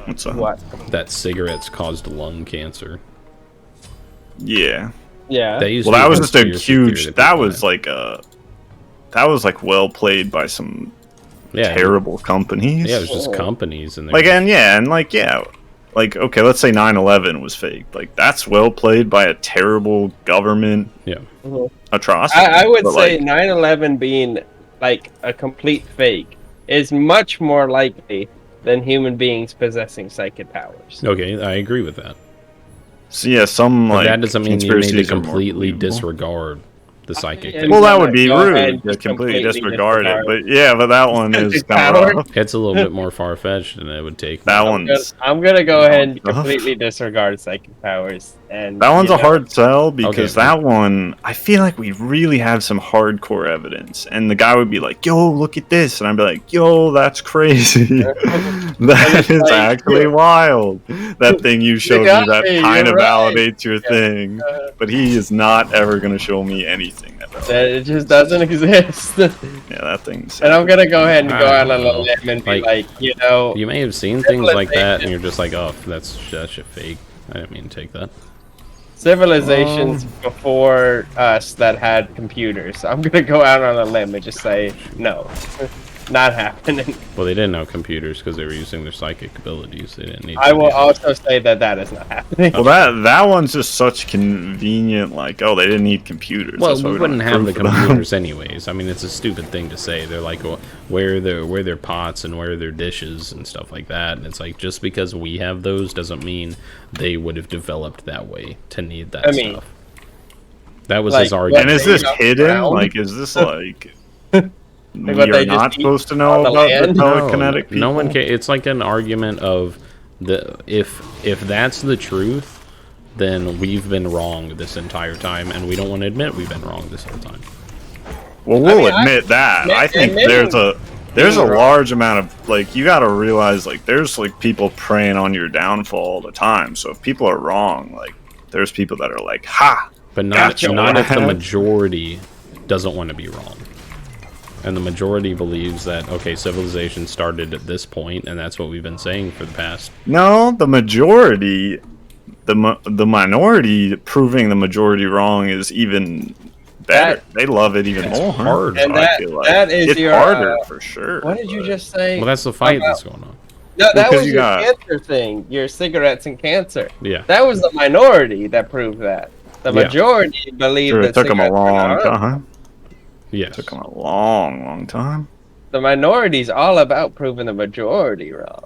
what's up? what? That cigarettes caused lung cancer. Yeah. Yeah, That used Well, to be that was just a conspiracy theory huge. That people was had. like a. That was like well played by some yeah, terrible companies. Yeah, it was just companies and Like and yeah, like okay, let's say 9/11 was fake. Like that's well played by a terrible government yeah. atrocity. I would but, say like, 9/11 being like a complete fake is much more likely than human beings possessing psychic powers. Okay, I agree with that. so yeah, some But like that doesn't mean you need to conspiracies are more completely believable. disregard the psychic Yeah, thing. Well, that would be Go ahead rude and to just completely completely disregard it. disregard. But yeah, but that one is Psychic kind of power. rough. It's a little bit more far fetched than it would take. That I'm one's gonna go ahead and Rough. completely disregard psychic powers, and that one's you a know, hard sell because Okay. that one I feel like we really have some hardcore evidence, and the guy would be like, "Yo, look at this," and I'd be like, "Yo, that's crazy. That is like- actually wild." That thing you showed me got that me, kind of you're right. validates your thing, but he is not ever gonna show me anything anything that It just doesn't exist. yeah, that thing's. And I'm gonna go ahead and go I out don't on a know. limb and be Like, like, you know, You may have seen things like that, and you're just like, oh, that's shit fake. I didn't mean to take that. civilizations before us that had computers. I'm gonna go out on a limb and just say no, not happening. Well, they didn't know computers because they were using their psychic abilities. They didn't need. I will computers. also say that is not happening. Well, that one's just such convenient. Like, oh, they didn't need computers. Well, That's why we don't wouldn't have the proof of them. computers anyways. I mean, it's a stupid thing to say. They're like, well, where are their pots and where are their dishes and stuff like that. And it's like, just because we have those doesn't mean they would have developed that way to need that stuff. That was his Like, argument. And is this They hidden? ground? Like, is this like What, you're they not just eat supposed to know on the about the land? telekinetic people? No one can. It's like an argument of if that's the truth, then we've been wrong this entire time, and we don't want to admit we've been wrong this whole time. Well, we'll I mean, admit that. I think there's a large amount of like you got to realize like there's like people preying on your downfall all the time. So if people are wrong, like there's people that are like, ha. But not Gotcha, not if the right? majority doesn't want to be wrong. And the majority believes that, okay, civilization started at this point, and that's what we've been saying for the past. No, the majority, the minority proving the majority wrong is even better. They love it even more. hard. And I feel like. that is it's your harder for sure. What did you but- just say? Well, that's the fight that's going on. No, that 'cause was you your got- cancer thing. Your cigarettes and cancer. Yeah. That was the minority that proved that. The Yeah. majority believed Sure, that it took them a cigarettes were long not. time. Yes. Took them a long time. The minority's all about proving the majority wrong.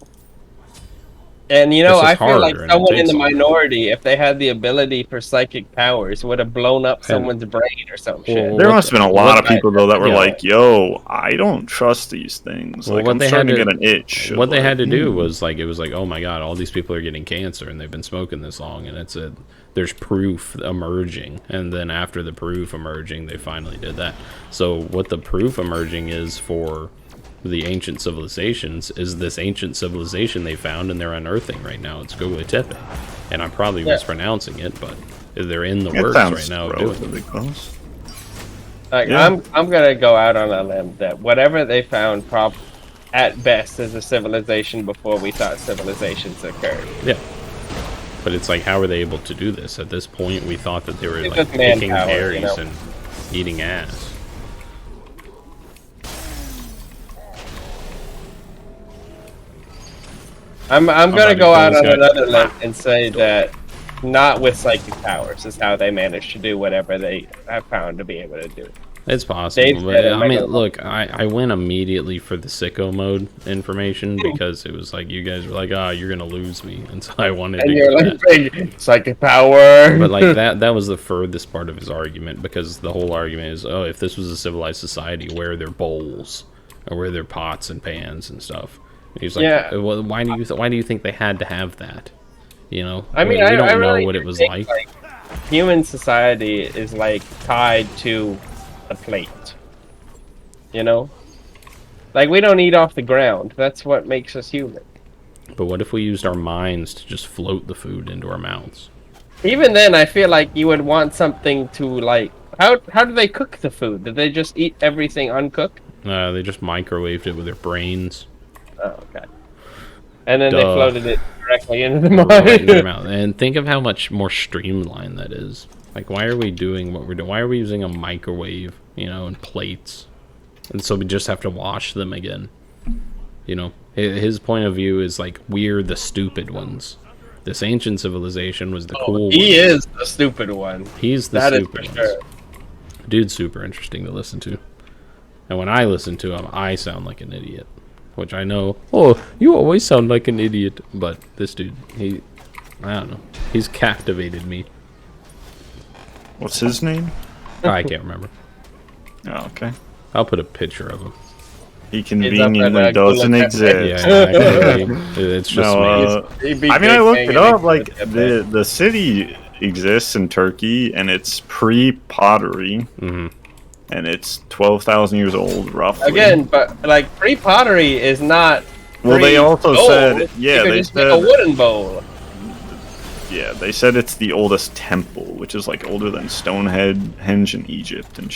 And you know, This is I feel like harder, and it someone in takes the longer. minority, if they had the ability for psychic powers, would have blown up someone's brain or some shit. Well, There what must have been a the- lot what of people though that were yeah. like, "Yo, I don't trust these things." Well, Like, what I'm they starting had to to- get an itch. of What they had to like, do was like it was like, oh my god, all these people are getting cancer and they've been smoking this long, and there's proof emerging, and then after the proof emerging, they finally did that. So what the proof emerging is for the ancient civilizations is this ancient civilization they found and they're unearthing right now. It's Göbekli Tepe, and I'm probably mispronouncing it, but they're in the It works sounds right now of doing it. relatively close. Like, Yeah. I'm gonna go out on a limb that whatever they found, at best, is a civilization before we thought civilizations occurred. Yeah. But it's like, how are they able to do this? At this point, we thought that they were It's like just picking manpower, you berries know? and eating ass. I'm about gonna to go out close, on guys? another limb and say that not with psychic powers is how they managed to do whatever they have found to be able to do. It's possible, Dave but said it I might mean, go look, I went immediately for the sicko mode information because it was like you guys were like, "Ah, you're gonna lose me," and so I wanted And to you're get like, that. big psychic power. But like that was the furthest part of his argument because the whole argument is, oh, if this was a civilized society, where are their bowls or where are their pots and pans and stuff? And he's like, Yeah. well, why do you think they had to have that? You know, I mean, we don't I know really what it do was think, like. human society is like tied to a plate. You know, like we don't eat off the ground. That's what makes us human. But what if we used our minds to just float the food into our mouths? Even then, I feel like you would want something to like. How do they cook the food? Did they just eat everything uncooked? They just microwaved it with their brains. Oh, okay. And then they Duh. floated it directly into the Right in their mouth. mouth. And think of how much more streamlined that is. Like, why are we doing what we're doing? Why are we using a microwave, and plates? And so we just have to wash them again. His point of view is like, we're the stupid ones. This ancient civilization was the cool He ones. is the stupid one. He's the That is stupid for ones. sure. Dude's super interesting to listen to. And when I listen to him, I sound like an idiot. Which I know, oh, you always sound like an idiot. But this dude, I don't know. He's captivated me. What's his name? I can't remember. Oh, okay. I'll put a picture of him. He up conveniently at, doesn't Gula exist. Yeah, exactly. It's just No, me. He'd be I mean, I big looked it banging up. into Like the- the city exists in Turkey, and it's pre-pottery, Mhm. and it's 12,000 years old, roughly. Again, but like pre-pottery is not. Well, they also pre-bowl. said, yeah, you could they just make a said, wooden bowl. Yeah, they said it's the oldest temple, which is like older than Stonehenge in Egypt, and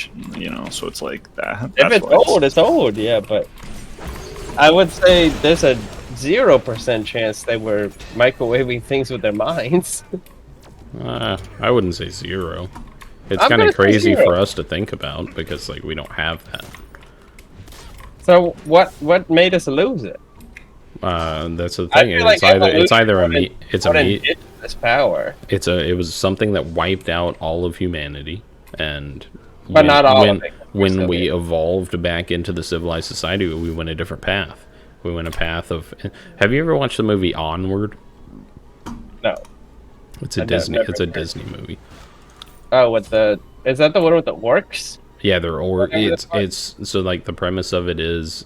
so it's like that. If it's old, it's old, yeah. But I would say there's a 0% chance they were microwaving things with their minds. I wouldn't say 0. It's kind of crazy for us to think about because like we don't have that. So what made us lose it? That's the thing. It's either this power. It was something that wiped out all of humanity, and but not all of it. When we evolved back into the civilized society, we went a different path. We went a path of. Have you ever watched the movie Onward? No. It's a Disney movie. Oh, is that the one with the orcs? Yeah, they're it's so like the premise of it is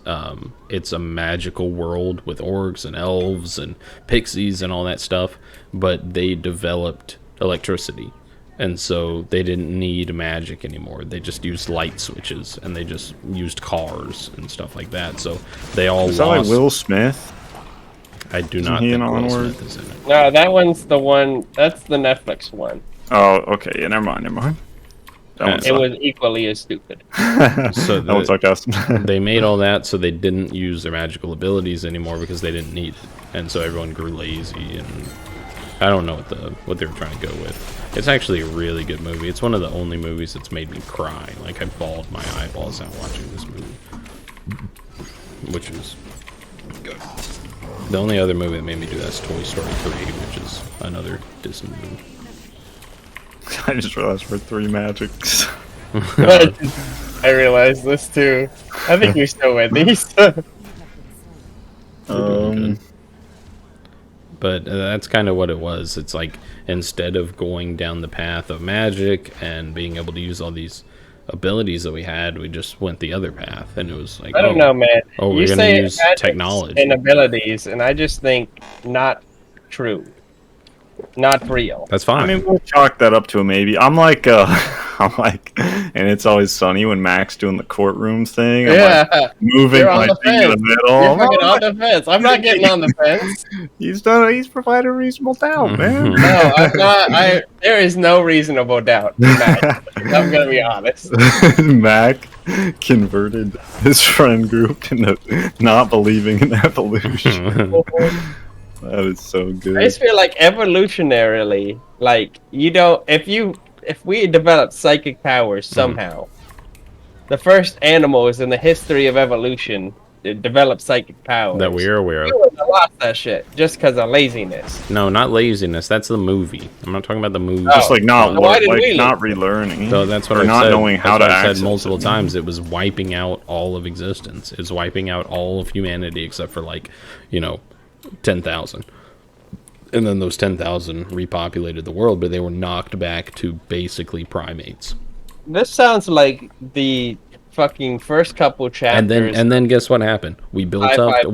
it's a magical world with orcs and elves and pixies and all that stuff, but they developed electricity. And so they didn't need magic anymore. They just used light switches and they just used cars and stuff like that. So they all lost. Is that like Will Smith? I do not think Will Smith is in it. No, that one's the one. That's the Netflix one. Oh, okay. Yeah, never mind. It was equally as stupid. So that one's sarcastic. They made all that so they didn't use their magical abilities anymore because they didn't need it, and so everyone grew lazy. And I don't know what they were trying to go with. It's actually a really good movie. It's one of the only movies that's made me cry. Like I bawled my eyeballs out watching this movie, which is good. The only other movie that made me do that is Toy Story 3, which is another Disney movie. I just realized we're 3 magics. I realized this too. I think we still win these. But that's kind of what it was. It's like instead of going down the path of magic and being able to use all these abilities that we had, we just went the other path, and it was like, I don't know, man. Oh, we're gonna use technology and abilities, and I just think not true. Not real. That's fine. I mean, we'll chalk that up to a maybe. I'm like, and It's Always Sunny when Mac's doing the courtroom thing. I'm like moving my thing to the middle. You're fucking on the fence. I'm not getting on the fence. He's provided a reasonable doubt, man. No, I'm not. There is no reasonable doubt. Mac. I'm gonna be honest. Mac converted his friend group into not believing in evolution. That is so good. I just feel like evolutionarily, like if we develop psychic powers somehow, the first animals in the history of evolution to develop psychic powers that we are aware of. We wouldn't have lost that shit just because of laziness. No, not laziness. That's the movie. I'm not talking about the movie. Just like not relearning. So that's what I not said. Knowing how to access. I said multiple times. It was wiping out all of existence. It's wiping out all of humanity except for 10,000. And then those 10,000 repopulated the world, but they were knocked back to basically primates. This sounds like the fucking first couple chapters. And then guess what happened? We built up to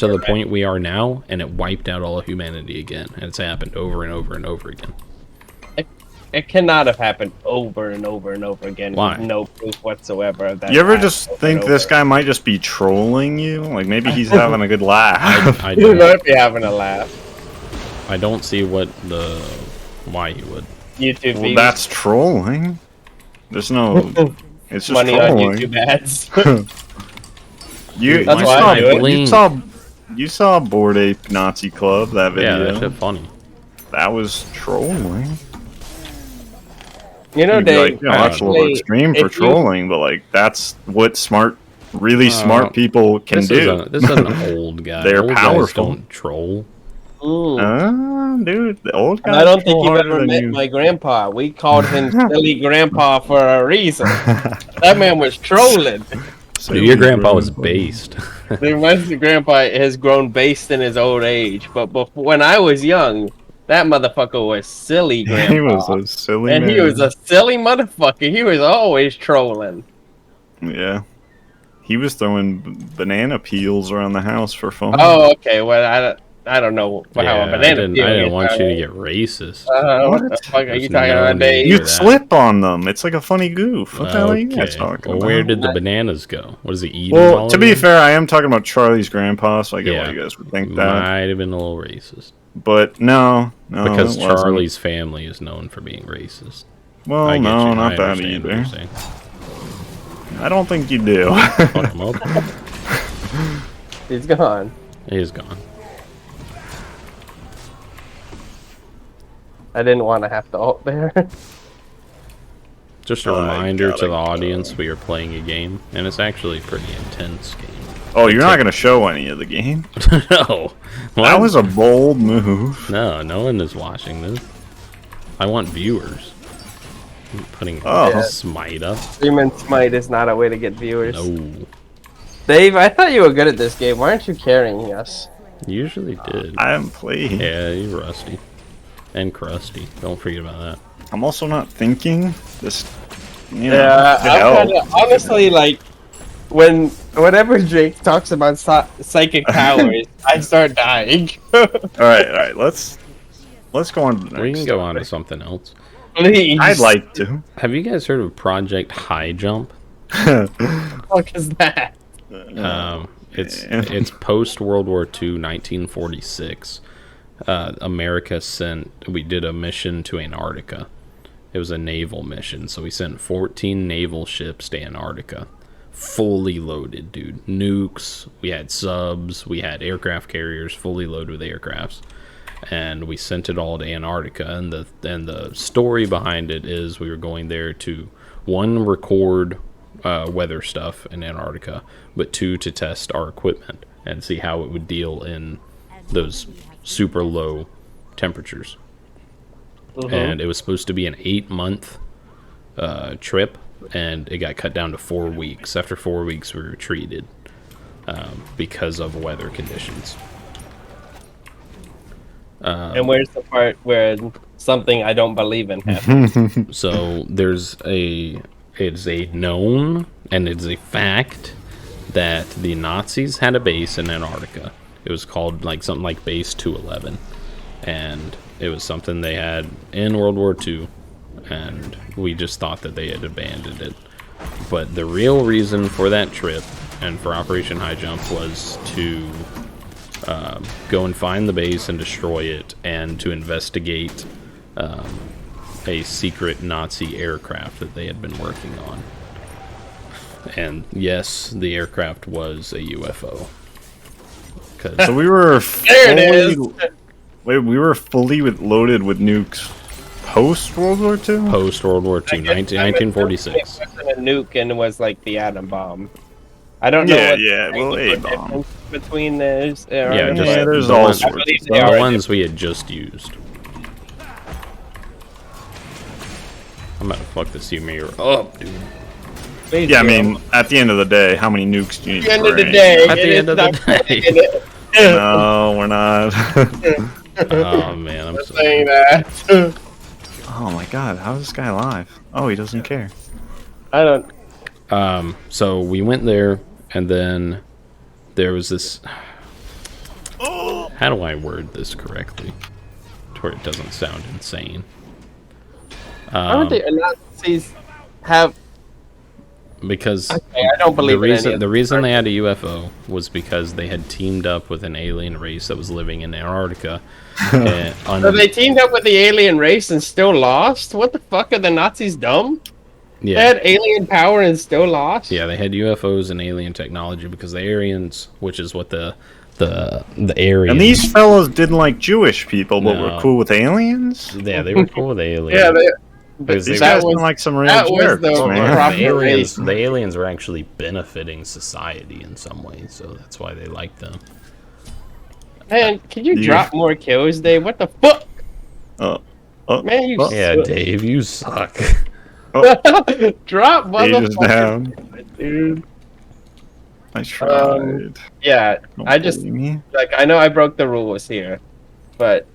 the point we are now, and it wiped out all of humanity again. And it's happened over and over and over again. It cannot have happened over and over and over again. Why? With no proof whatsoever of that. You ever just think this guy might just be trolling you? Like maybe he's having a good laugh. He might be having a laugh. I don't see why he would. YouTube. Well, that's trolling. There's no. It's just money trolling. on YouTube ads. You saw Bored Ape Nazi Club, that video. Yeah, that's shit funny. That was trolling. You know, Dave. That's a little extreme for trolling, but that's what really smart people can do. This is an old guy. They're old powerful. Guys don't troll. Dude, the old guy. I don't think you've ever met my grandpa. We called him Silly Grandpa for a reason. That man was trolling. Dude, your grandpa was based. My grandpa has grown based in his old age, but when I was young, that motherfucker was silly grandpa. He was a silly man. He was a silly motherfucker. He was always trolling. Yeah. He was throwing banana peels around the house for fun. Oh, okay. Well, I don't know how a banana peel. I didn't want you to get racist. What the fuck are you talking about, Dave? You slip on them. It's like a funny goof. What the hell are you guys talking about? Where did the bananas go? What is he eating? Well, to be fair, I am talking about Charlie's grandpa, so I get why you guys would think that. Might have been a little racist. But no, Because it wasn't. Charlie's family is known for being racist. Well, I get no, you. not I that understand what you're either. saying. I don't think you do. Fuck him up. He's gone. He's gone. I didn't want to have to ult there. Just a I reminder to gotta the go. audience, we are playing a game, and it's actually a pretty intense game. Oh, you're not gonna show any of the game? No. That was a bold move. No, no one is watching this. I want viewers. I'm putting Oh. Smite up. Streaming Smite is not a way to get viewers. No. Dave, I thought you were good at this game. Why aren't you carrying us? Usually did. I haven't played. Yeah, you're rusty. And crusty. Don't forget about that. I'm also not thinking. Just, you know, Yeah, could I'm help. kinda, honestly, like, whenever Jake talks about psychic powers, I start dying. All right. Let's go on to the next. We can go on to something else. Please. I'd like to. Have you guys heard of Project High Jump? What the fuck is that? It's post World War II, 1946. America we did a mission to Antarctica. It was a naval mission, so we sent 14 naval ships to Antarctica. Fully loaded, dude. Nukes, we had subs, we had aircraft carriers, fully loaded with aircrafts. And we sent it all to Antarctica, and the story behind it is we were going there to, one, record weather stuff in Antarctica, but two, to test our equipment and see how it would deal in those super low temperatures. And it was supposed to be an 8-month trip, and it got cut down to 4 weeks. After 4 weeks, we retreated because of weather conditions. And where's the part where something I don't believe in happens? So it's a known and it's a fact that the Nazis had a base in Antarctica. It was called something like Base 211, and it was something they had in World War II, and we just thought that they had abandoned it. But the real reason for that trip and for Operation High Jump was to go and find the base and destroy it, and to investigate a secret Nazi aircraft that they had been working on. And yes, the aircraft was a UFO. So we were There it is. Wait, we were fully loaded with nukes post World War II. Post World War II, 1946. It wasn't a nuke and it was like the atom bomb. I don't know. Well, A-bomb. Between those. Yeah, just there's the all ones- sorts I of believe stuff. they are. The ones we had just used. I'm gonna fuck this mirror up, dude. Yeah, I mean, at the end of the day, how many nukes do you need? At the end for of the rain? day. At the it end is of the not day. putting it. No, we're not. Oh man, I'm so Saying that. Oh my god, how is this guy alive? Oh, he doesn't care. I don't. So we went there, and then there was this. How do I word this correctly, to where it doesn't sound insane? How would the Nazis have? Because Okay, I don't believe in any of the this. reason they had a UFO was because they had teamed up with an alien race that was living in Antarctica. And So they teamed up with the alien race and still lost? What the fuck, are the Nazis dumb? They yeah, had alien power and still lost? yeah, they had UFOs and alien technology because the Aryans, which is what the Aryans. And these fellows didn't like Jewish people, but No. were cool with aliens? Yeah, they were cool with aliens. Yeah, Because These they guys was- been like some real that was jerks, the man. proper- the aliens were actually benefiting society in some ways, so that's why they liked them. Man, can you Yeah. drop more kills, Dave? What the fuck? Oh, Man, you oh, Yeah, suck. Dave, you suck. Drop Page is motherfucker. down. Dude. I tried. Yeah, Don't I just, believe me. like, I know I broke the rules here, but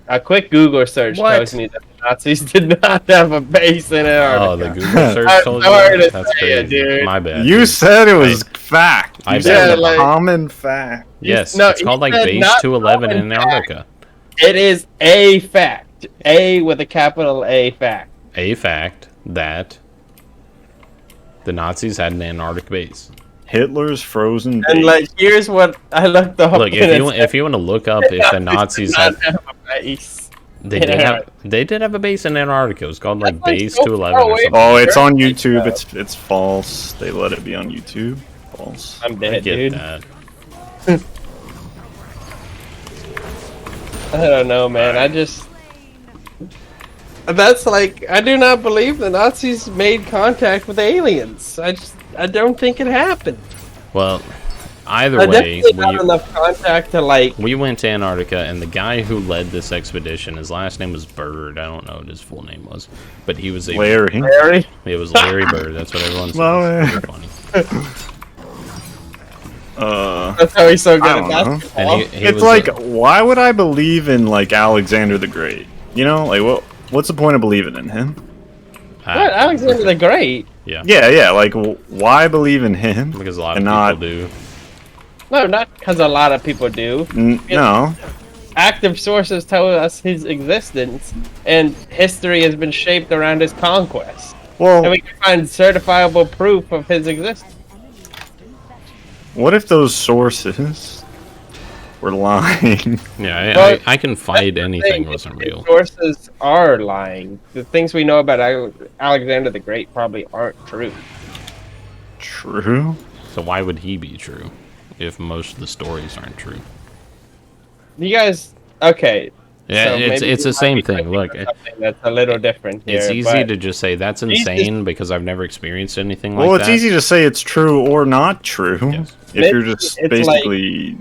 a quick Google search What? tells me that the Nazis did not have a base in Oh, the Antarctica. Google search I'm told sorry you that? to That's say it, crazy. dude. My bad. You dude. said it was fact. I You said bet. a like- common fact. Yes, No, it's called he like said Base not 211 in common Antarctica. It is a fact. A with a capital A fact. A fact that the Nazis had an Antarctic base. Hitler's frozen And base. like, here's what I looked up. Look, if you want to look up if the Nazis had, have a base. they did have a base in Antarctica. It was called like That's, like, Base so 211 far or away. something. Oh, it's on Very YouTube. good, It's false. They let it be on YouTube. False. I'm I dead, get dude. that. I don't know, man. I just. That's like, I do not believe the Nazis made contact with aliens. I don't think it happened. Well, either I way, definitely not enough contact to like. we went to Antarctica, and the guy who led this expedition, his last name was Bird. I don't know what his full name was, but he was a Larry. Larry. It was Larry Bird. That's what everyone Well, says. Very funny. That's how he's so good I at don't know. basketball. And he It's was like, a- why would I believe in like Alexander the Great? You know, like what's the point of believing in him? What? Alexander the Great? Yeah, Yeah. Like, why believe in him? because a lot of and people not- do. No, not because a lot of people do. No. Active sources tell us his existence, and history has been shaped around his conquest. Well, And we can find certifiable proof of his existence. what if those sources were lying? Yeah, Well, I can fight anything wasn't His real. sources are lying. The things we know about Alexander the Great probably aren't true. True. So why would he be true if most of the stories aren't true? You guys, okay. Yeah, so it's maybe the you same might be thing. looking Look, for something that's a little different here. it's easy but to just say that's insane because I've never experienced anything Well, like it's that. easy to say it's true or not true Yes. if you're just It's like- basically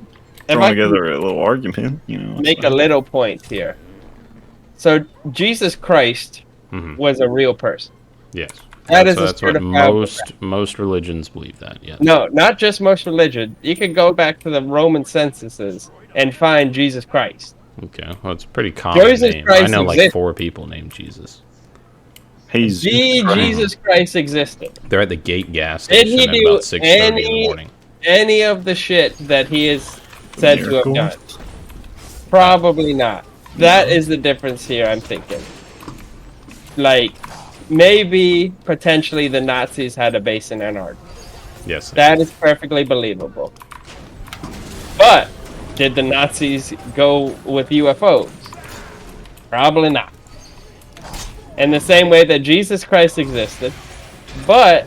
if throwing I can together a little argument. You know, it's make a like- little point here. So Jesus Christ Mhm. was a real person. Yes, That that's, is a that's what certifiable most religions believe that. Yeah, No, not just most religion. You could go back to the Roman censuses and find Jesus Christ. okay. Well, it's a pretty common Jesus name. I Christ know like exists. 4 people named Jesus. Jesus Jesus Christ existed. They're at the gate gas Did station he at do about 6:30 in the any- morning. Any of the shit that he is said to have done? Miracles? Probably not. That is the difference here, I'm thinking. Like, maybe, potentially, the Nazis had a base in Antarctica. Yes, That is perfectly believable. But, did the Nazis go with UFOs? Probably not. In the same way that Jesus Christ existed, but,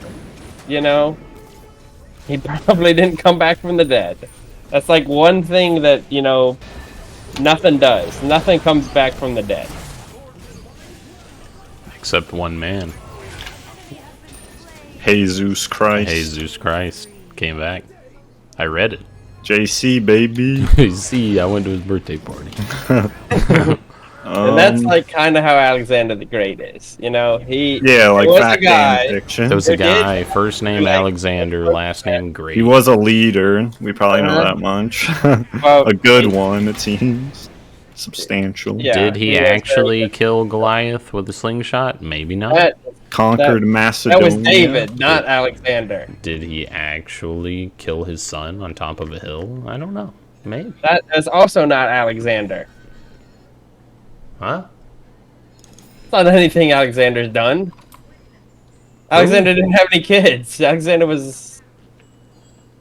you know, he probably didn't come back from the dead. That's like one thing that, you know, nothing does. Nothing comes back from the dead. except one man. Jesus Christ. Jesus Christ came back. I read it. JC baby. See, I went to his birthday party. And that's like kind of how Alexander the Great is. You know, yeah, like was a fact guy- and fiction. There was a It is- guy, first name like- Alexander, last name Great. He was a leader. We probably know Uh-huh. that much. Well, a good one, it seems. Substantial. Yeah. Did he he was actually very good. kill Goliath with a slingshot? Maybe not. that, Conquered that Macedonia. was David, not Alexander. Did he actually kill his son on top of a hill? I don't know. Maybe. That is also not Alexander. Huh? It's not anything Alexander's done. Alexander didn't have any kids. Alexander was,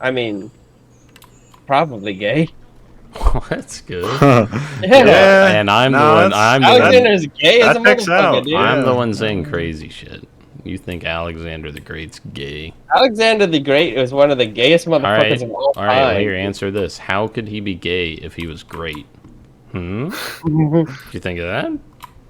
I mean, probably gay. That's good. Yeah. And I'm No, the one. that's- I'm the one. Alexander's gay as a that checks motherfucker, out. dude. I'm the Yeah. one saying crazy shit. You think Alexander the Great's gay? Alexander the Great was one of the gayest All right, motherfuckers of all all right. Well, time. here, answer this. How could he be gay if he was great? Hmm. Did you think of that?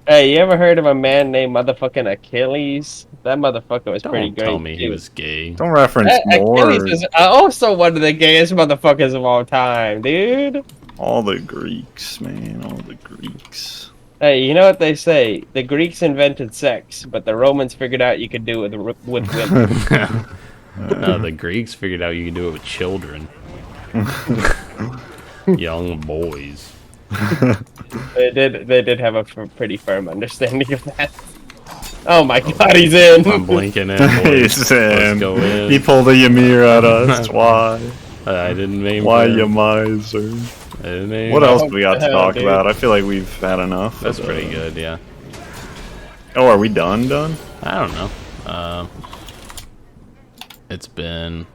Hey, you ever heard of a man named motherfucking Achilles? That motherfucker was pretty Don't great. tell me he too. was gay. Don't reference more. Achilles is also one of the gayest motherfuckers of all time, dude. All the Greeks, man. All the Greeks. Hey, you know what they say? The Greeks invented sex, but the Romans figured out you could do it with women. No, the Greeks figured out you could do it with children, young boys. They did have a pretty firm understanding of that. Oh my God, he's in. I'm blinking in. Boys. He's Let's in. go in. He pulled a Ymir at us. Why? I didn't name. Why, him. you miser? I didn't name What him. else do we got to Hell, talk dude. about? I feel like we've had enough. That's of, pretty good. Yeah. Oh, are we done? Done? I don't know. It's been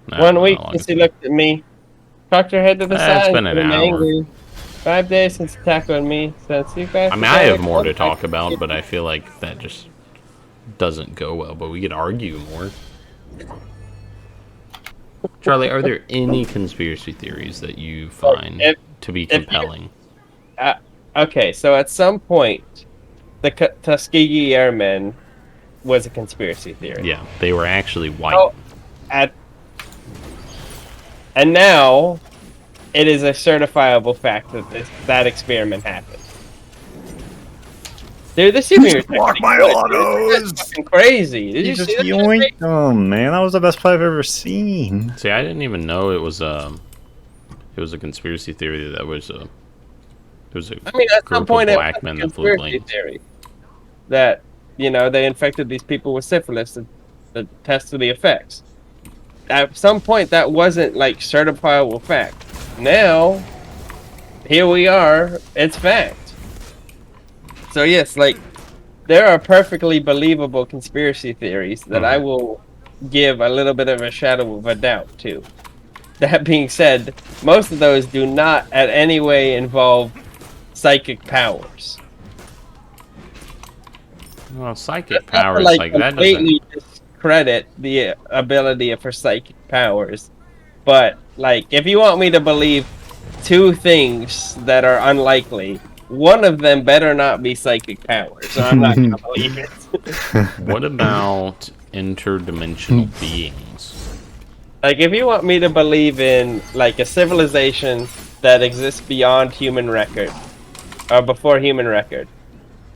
1 week since he looked at me. Cocked her head to the side. It's been an hour. Angry. 5 days since tackling me. Since you guys. I mean, I have more to talk about, but I feel like that just doesn't go well. But we could argue more. Charlie, are there any conspiracy theories that you find to be compelling? Okay, so at some point, the Tuskegee Airmen was a conspiracy theory. Yeah, they were actually white. Oh, and now, it is a certifiable fact that that experiment happened. Dude, this shit block my autos. That's fucking crazy. Did you just see that? yoinked them, man. That was the best play I've ever seen. See, I didn't even know it was a conspiracy theory that was a. It was a I mean, at some point, black men that flew planes. Theory that they infected these people with syphilis to test for the effects. At some point, that wasn't like certifiable fact. Now, here we are. It's fact. So yes, like there are perfectly believable conspiracy theories that I will give a little bit of a shadow of a doubt to. That being said, most of those do not in any way involve psychic powers. Well, psychic powers like that completely discredit the ability for psychic powers, but like if you want me to believe two things that are unlikely, one of them better not be psychic powers, so I'm not gonna believe it. What about interdimensional beings? Like if you want me to believe in like a civilization that exists beyond human record, or before human record,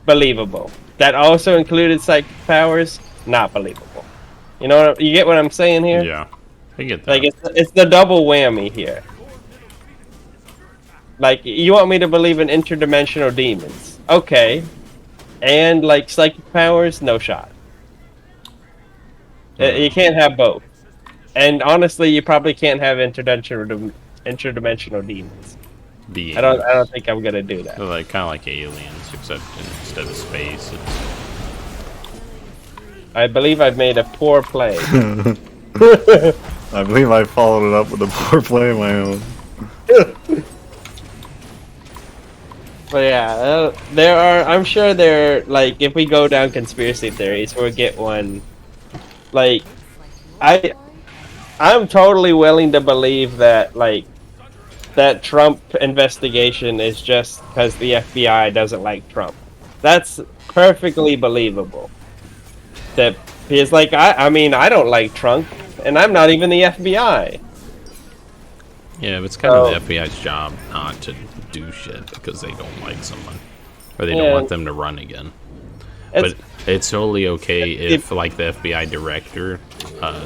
believable. That also included psychic powers, not believable. You know, you get what I'm saying here? Yeah, I get that. Like it's the double whammy here. Like you want me to believe in interdimensional demons, okay? And like psychic powers, no shot. You can't have both. And honestly, you probably can't have interdimensional demons. Beings. I don't think I'm gonna do that. They're like kind of like aliens, except instead of space, I believe I've made a poor play. I believe I followed it up with a poor play of my own. But yeah, there are. I'm sure there. Like, if we go down conspiracy theories, we'll get one. Like, I'm totally willing to believe that that Trump investigation is just because the FBI doesn't like Trump. That's perfectly believable. That because like I mean I don't like Trump, and I'm not even the FBI. Yeah, but it's kind of the FBI's job not to do shit because they don't like someone or they don't want them to run again. But it's totally okay if, like the FBI director,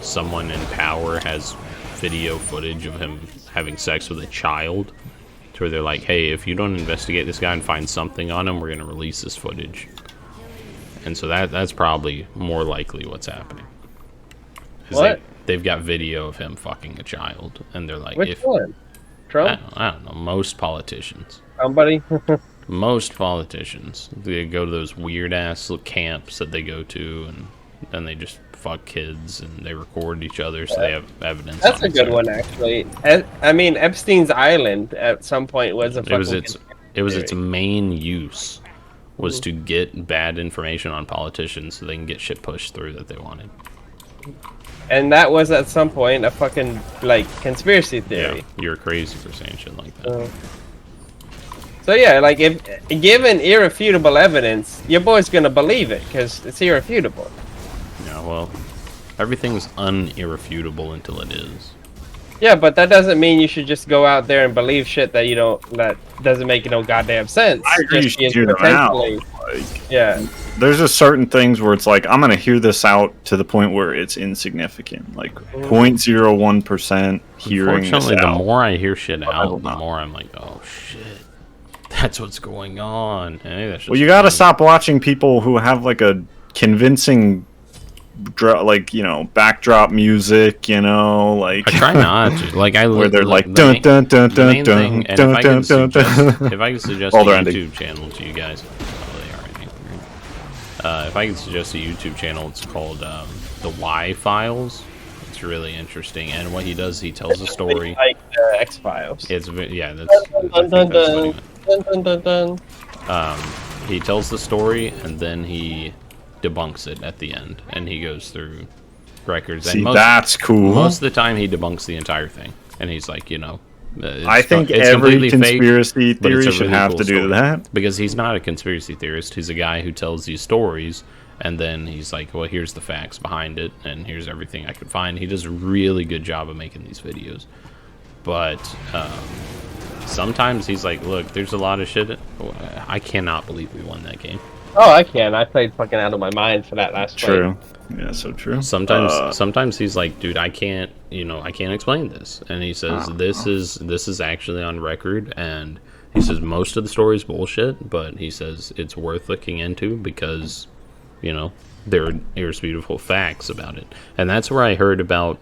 someone in power has video footage of him having sex with a child, to where they're like, "Hey, if you don't investigate this guy and find something on him, we're gonna release this footage." And so that's probably more likely what's happening. What? They've got video of him fucking a child, and they're like, Which one? Trump? I don't know. Most politicians. Somebody? Most politicians. They go to those weird ass camps that they go to, and then they just fuck kids and they record each other, so they have evidence. That's a good one, actually. I mean, Epstein's Island at some point was a fucking. It was its main use was to get bad information on politicians so they can get shit pushed through that they wanted. And that was at some point a fucking like conspiracy theory. Yeah, you're crazy for saying shit like that. So yeah, like if given irrefutable evidence, your boy's gonna believe it because it's irrefutable. Yeah, well, everything's unirrefutable until it is. Yeah, but that doesn't mean you should just go out there and believe shit that that doesn't make no goddamn sense. I agree. You should hear them out. Like, yeah. There's just certain things where it's like I'm gonna hear this out to the point where it's insignificant, like 0.01% hearing. Unfortunately, the more I hear shit out, the more I'm like, oh shit, that's what's going on. Hey, that's just well, you gotta stop watching people who have like a convincing, like backdrop music. Like I try not to. Like where they're like dun dun dun dun dun dun dun dun. If I could suggest a YouTube channel to you guys. If I could suggest a YouTube channel, it's called The Y Files. It's really interesting, and what he does, he tells a story. Like X-Files. It's yeah, that's, Dun, dun, dun, dun, dun, dun, dun, dun. he tells the story and then he debunks it at the end, and he goes through records. See, and that's cool. Most of the time, he debunks the entire thing, and he's like, you know, I think it's every completely conspiracy fake, but it's theory a should really have cool to do story. that. Because he's not a conspiracy theorist. He's a guy who tells these stories, and then he's like, well, here's the facts behind it, and here's everything I could find. He does a really good job of making these videos. But sometimes he's like, look, there's a lot of shit. I cannot believe we won that game. Oh, I can. I played fucking out of my mind for that last True. Yeah, so true. Sometimes he's like, dude, I can't explain this. And he says, this is actually on record, and he says most of the story is bullshit, but he says it's worth looking into because, you know, there are irrefutable facts about it. And that's where I heard about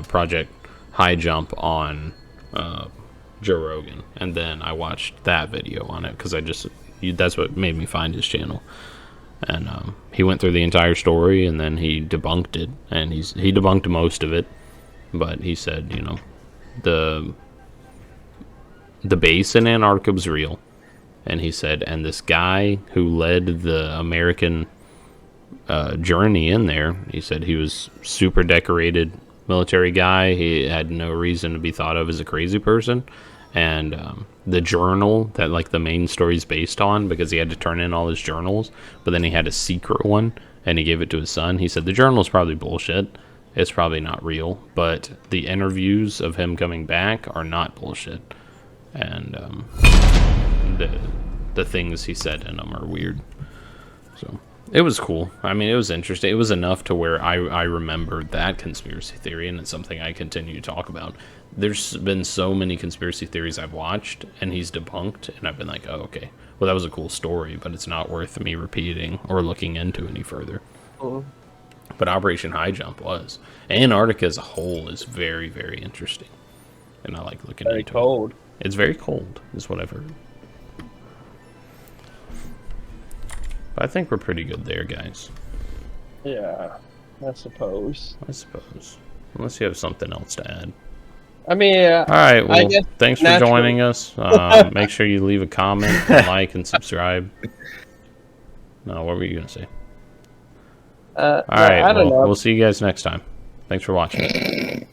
Project High Jump on Joe Rogan, and then I watched that video on it because that's what made me find his channel. And he went through the entire story, and then he debunked it, and he debunked most of it, but he said, you know, the base in Antarctica was real, and he said, and this guy who led the American journey in there, he said he was super decorated military guy. He had no reason to be thought of as a crazy person. And the journal that like the main story is based on, because he had to turn in all his journals, but then he had a secret one and he gave it to his son. He said the journal's probably bullshit. It's probably not real, but the interviews of him coming back are not bullshit. And the things he said in them are weird. So it was cool. I mean, it was interesting. It was enough to where I remembered that conspiracy theory, and it's something I continue to talk about. There's been so many conspiracy theories I've watched, and he's debunked, and I've been like, oh, okay. Well, that was a cool story, but it's not worth me repeating or looking into any further. But Operation High Jump was. Antarctica as a whole is very, very interesting, and I like looking into it. Very cold. It's very cold, is what I've heard. But I think we're pretty good there, guys. Yeah, I suppose. Unless you have something else to add. I mean, all right. Well, thanks for joining us. Make sure you leave a comment, like, and subscribe. No, what were you gonna say? All right. We'll see you guys next time. Thanks for watching.